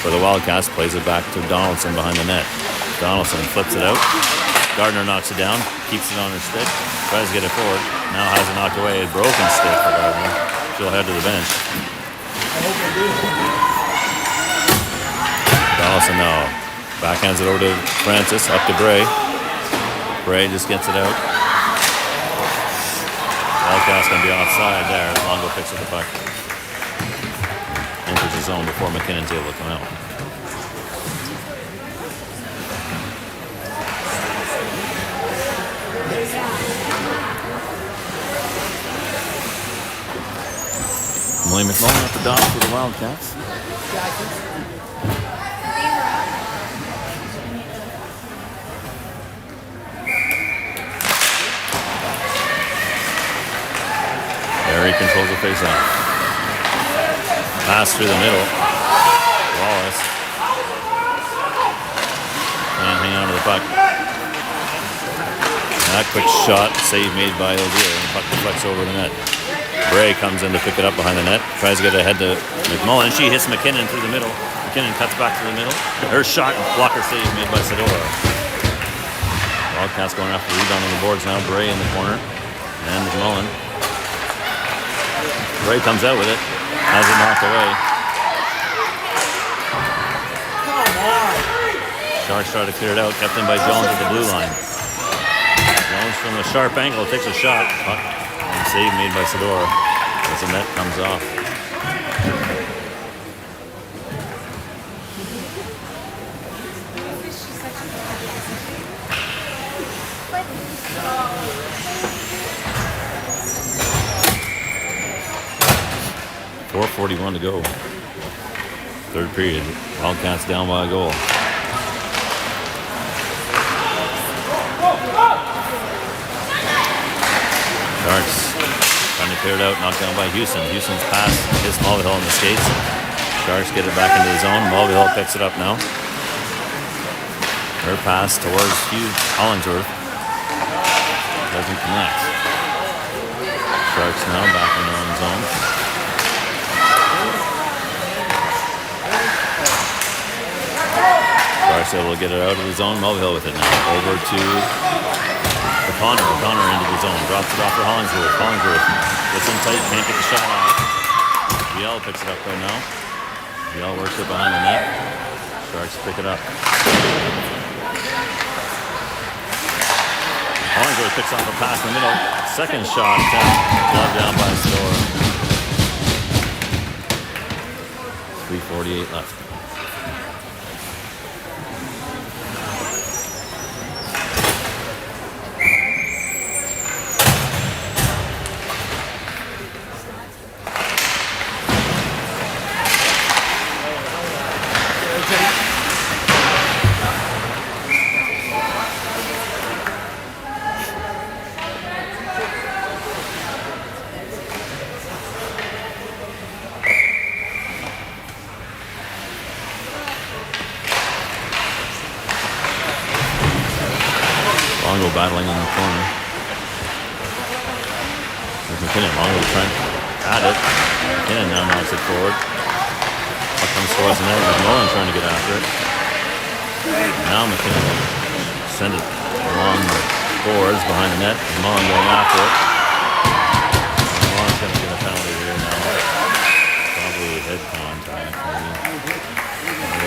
A: for the Wildcats plays it back to Donaldson behind the net. Donaldson flips it out. Gardner knocks it down. Keeps it on her stick. Tries to get it forward. Now has it knocked away. A broken stick for Gardner. She'll head to the bench. Donaldson now backhands it over to Francis, up to Bray. Bray just gets it out. Wildcats going to be offside there. Longo picks up the puck. Enters the zone before McKinnon's able to come out. Emily McMullen at the dock for the Wildcats. Barrie controls the face-off. Pass through the middle. Wallace. And hang on to the puck. That quick shot, save made by O'Dear, and the puck deflects over the net. Bray comes in to pick it up behind the net, tries to get ahead to McMullen. She hits McKinnon through the middle. McKinnon cuts back to the middle. Her shot, blocker save made by Sedora. Wildcats going after the rebound on the boards now. Bray in the corner, and McMullen. Bray comes out with it, has it knocked away. Sharks try to clear it out, kept in by Jones at the blue line. Jones from a sharp angle takes a shot. And save made by Sedora as the net comes off. .441 to go. Third period. Wildcats down by a goal. Sharks trying to clear it out, knocked down by Houston. Houston's pass hits Mulvihill on the skates. Sharks get it back into the zone. Mulvihill picks it up now. Her pass towards Hollingsworth doesn't connect. Sharks now back in their own zone. Sharks able to get it out of the zone. Mulvihill with it now. Over to Connor into the zone, drops it off for Hollingsworth. Hollingsworth gets in tight, can't get the shot off. GL picks it up though now. GL works it behind the net. Sharks pick it up. Hollingsworth picks off a pass in the middle. Second shot, glove down by Sedora. 3:48 left. Longo battling in the corner. There's McKinnon. Longo trying to add it. McKinnon now knocks it forward. Puck comes towards the net. McMullen trying to get after it. Now McKinnon will send it along the boards behind the net. McMullen going after it. McMullen's going to get a penalty here now. Probably head contact. Maybe.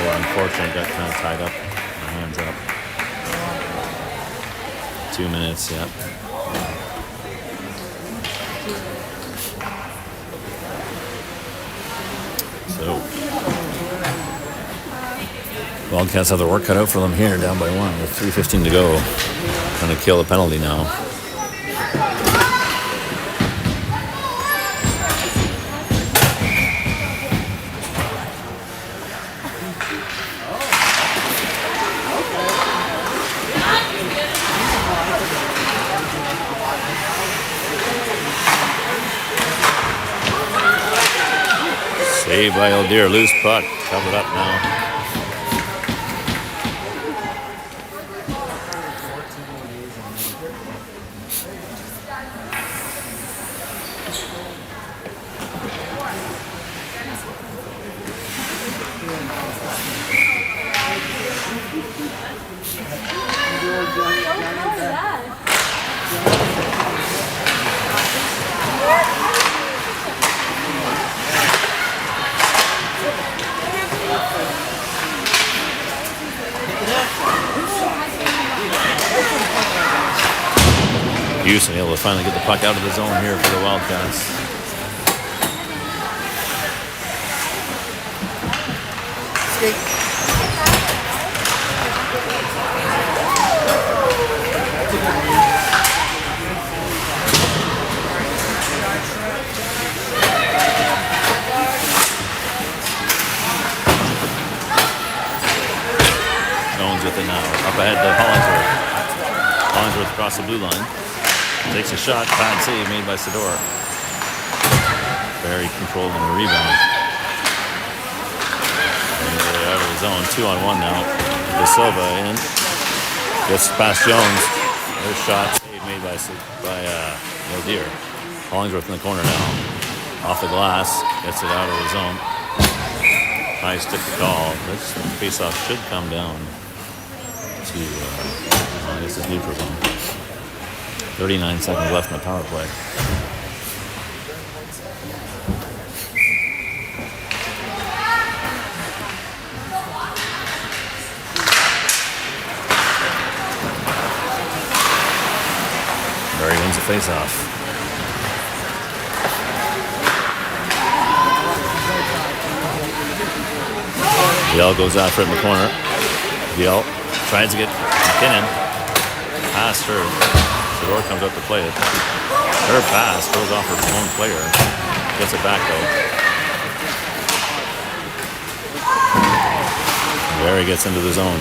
A: Unfortunate, got kind of tied up. Hands up. 2 minutes, yeah. So, Wildcats have their work cut out for them here, down by one with 3:15 to go. Trying to kill the penalty now. Saved by O'Dear, loose puck, covered up now. Houston able to finally get the puck out of the zone here for the Wildcats. Up ahead to Hollingsworth. Hollingsworth across the blue line. Takes a shot. Bad save made by Sador. Barrie controlled in the rebound. And out of the zone. 2-on-1 now. De Silva in. Gets past Jones. There's shot. Save made by Deer. Hollingsworth in the corner now. Off the glass. Gets it out of the zone. High stick call. This face-off should come down to, I guess it's neutral zone. 39 seconds left in the power play. Barrie wins the face-off. Yell goes after it in the corner. Yell tries to get McKinnon. Pass her. Sador comes up to play it. Her pass goes off her own player. Gets it back though. Barrie gets into the zone.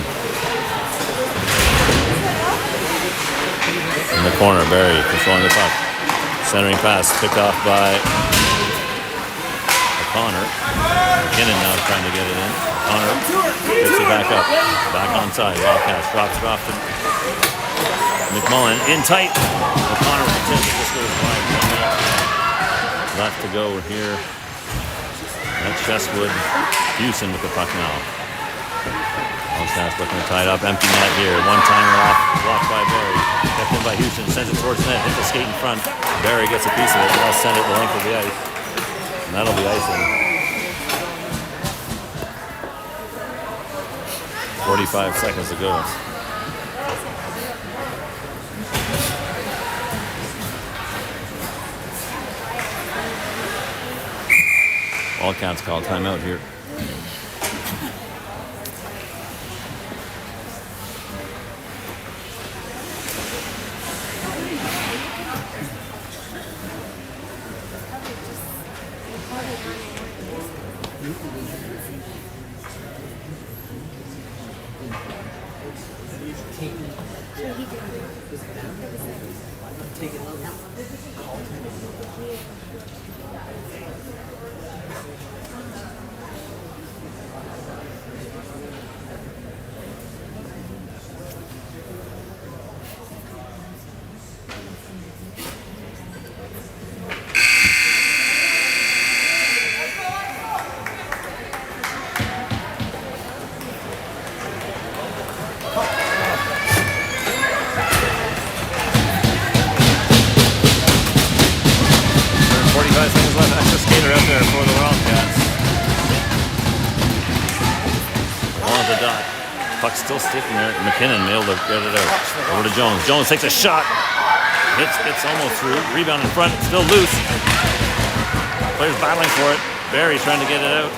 A: In the corner, Barrie controlling the puck. Centering pass picked off by O'Connor. McKinnon now trying to get it in. O'Connor gets it back up. Back onside. Wildcats drops it off to McMullen. In tight. O'Connor with the tip. It just goes wide. 1 minute left to go here. That's Chestwood. Houston with the puck now. Wildcats looking to tie it up. Empty net here. One-timer off. Blocked by Barrie. Kept in by Houston. Sends it towards net. Hits the skate in front. Barrie gets a piece of it. They'll send it the length of the ice. And that'll be icing. 45 seconds to go. Wildcats call timeout here. Still sticking there. McKinnon able to get it out. Over to Jones. Jones takes a shot. Gets almost through. Rebound in front. Still loose. Players battling for it. Barrie trying to get it out.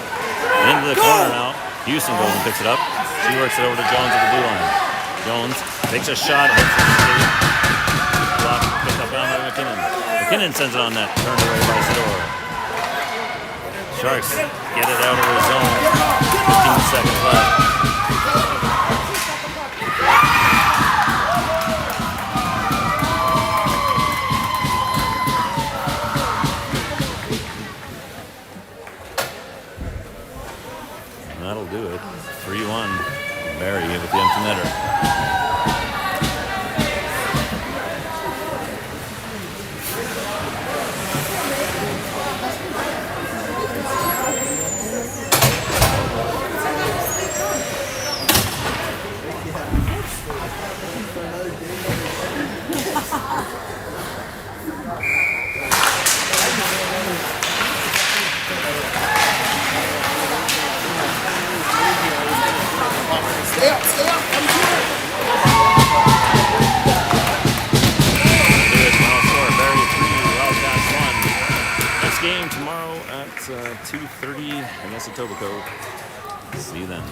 A: Into the corner now. Houston goes and picks it up. She works it over to Jones at the blue line. Jones takes a shot. Block. Picked up down by McKinnon. McKinnon sends it on net. Turned away by Sador. Sharks get it out of the zone. 15 seconds left. That'll do it. 3-1. Barrie with the empty netter. Game tomorrow at 2:30 against Etobicoke. See you then.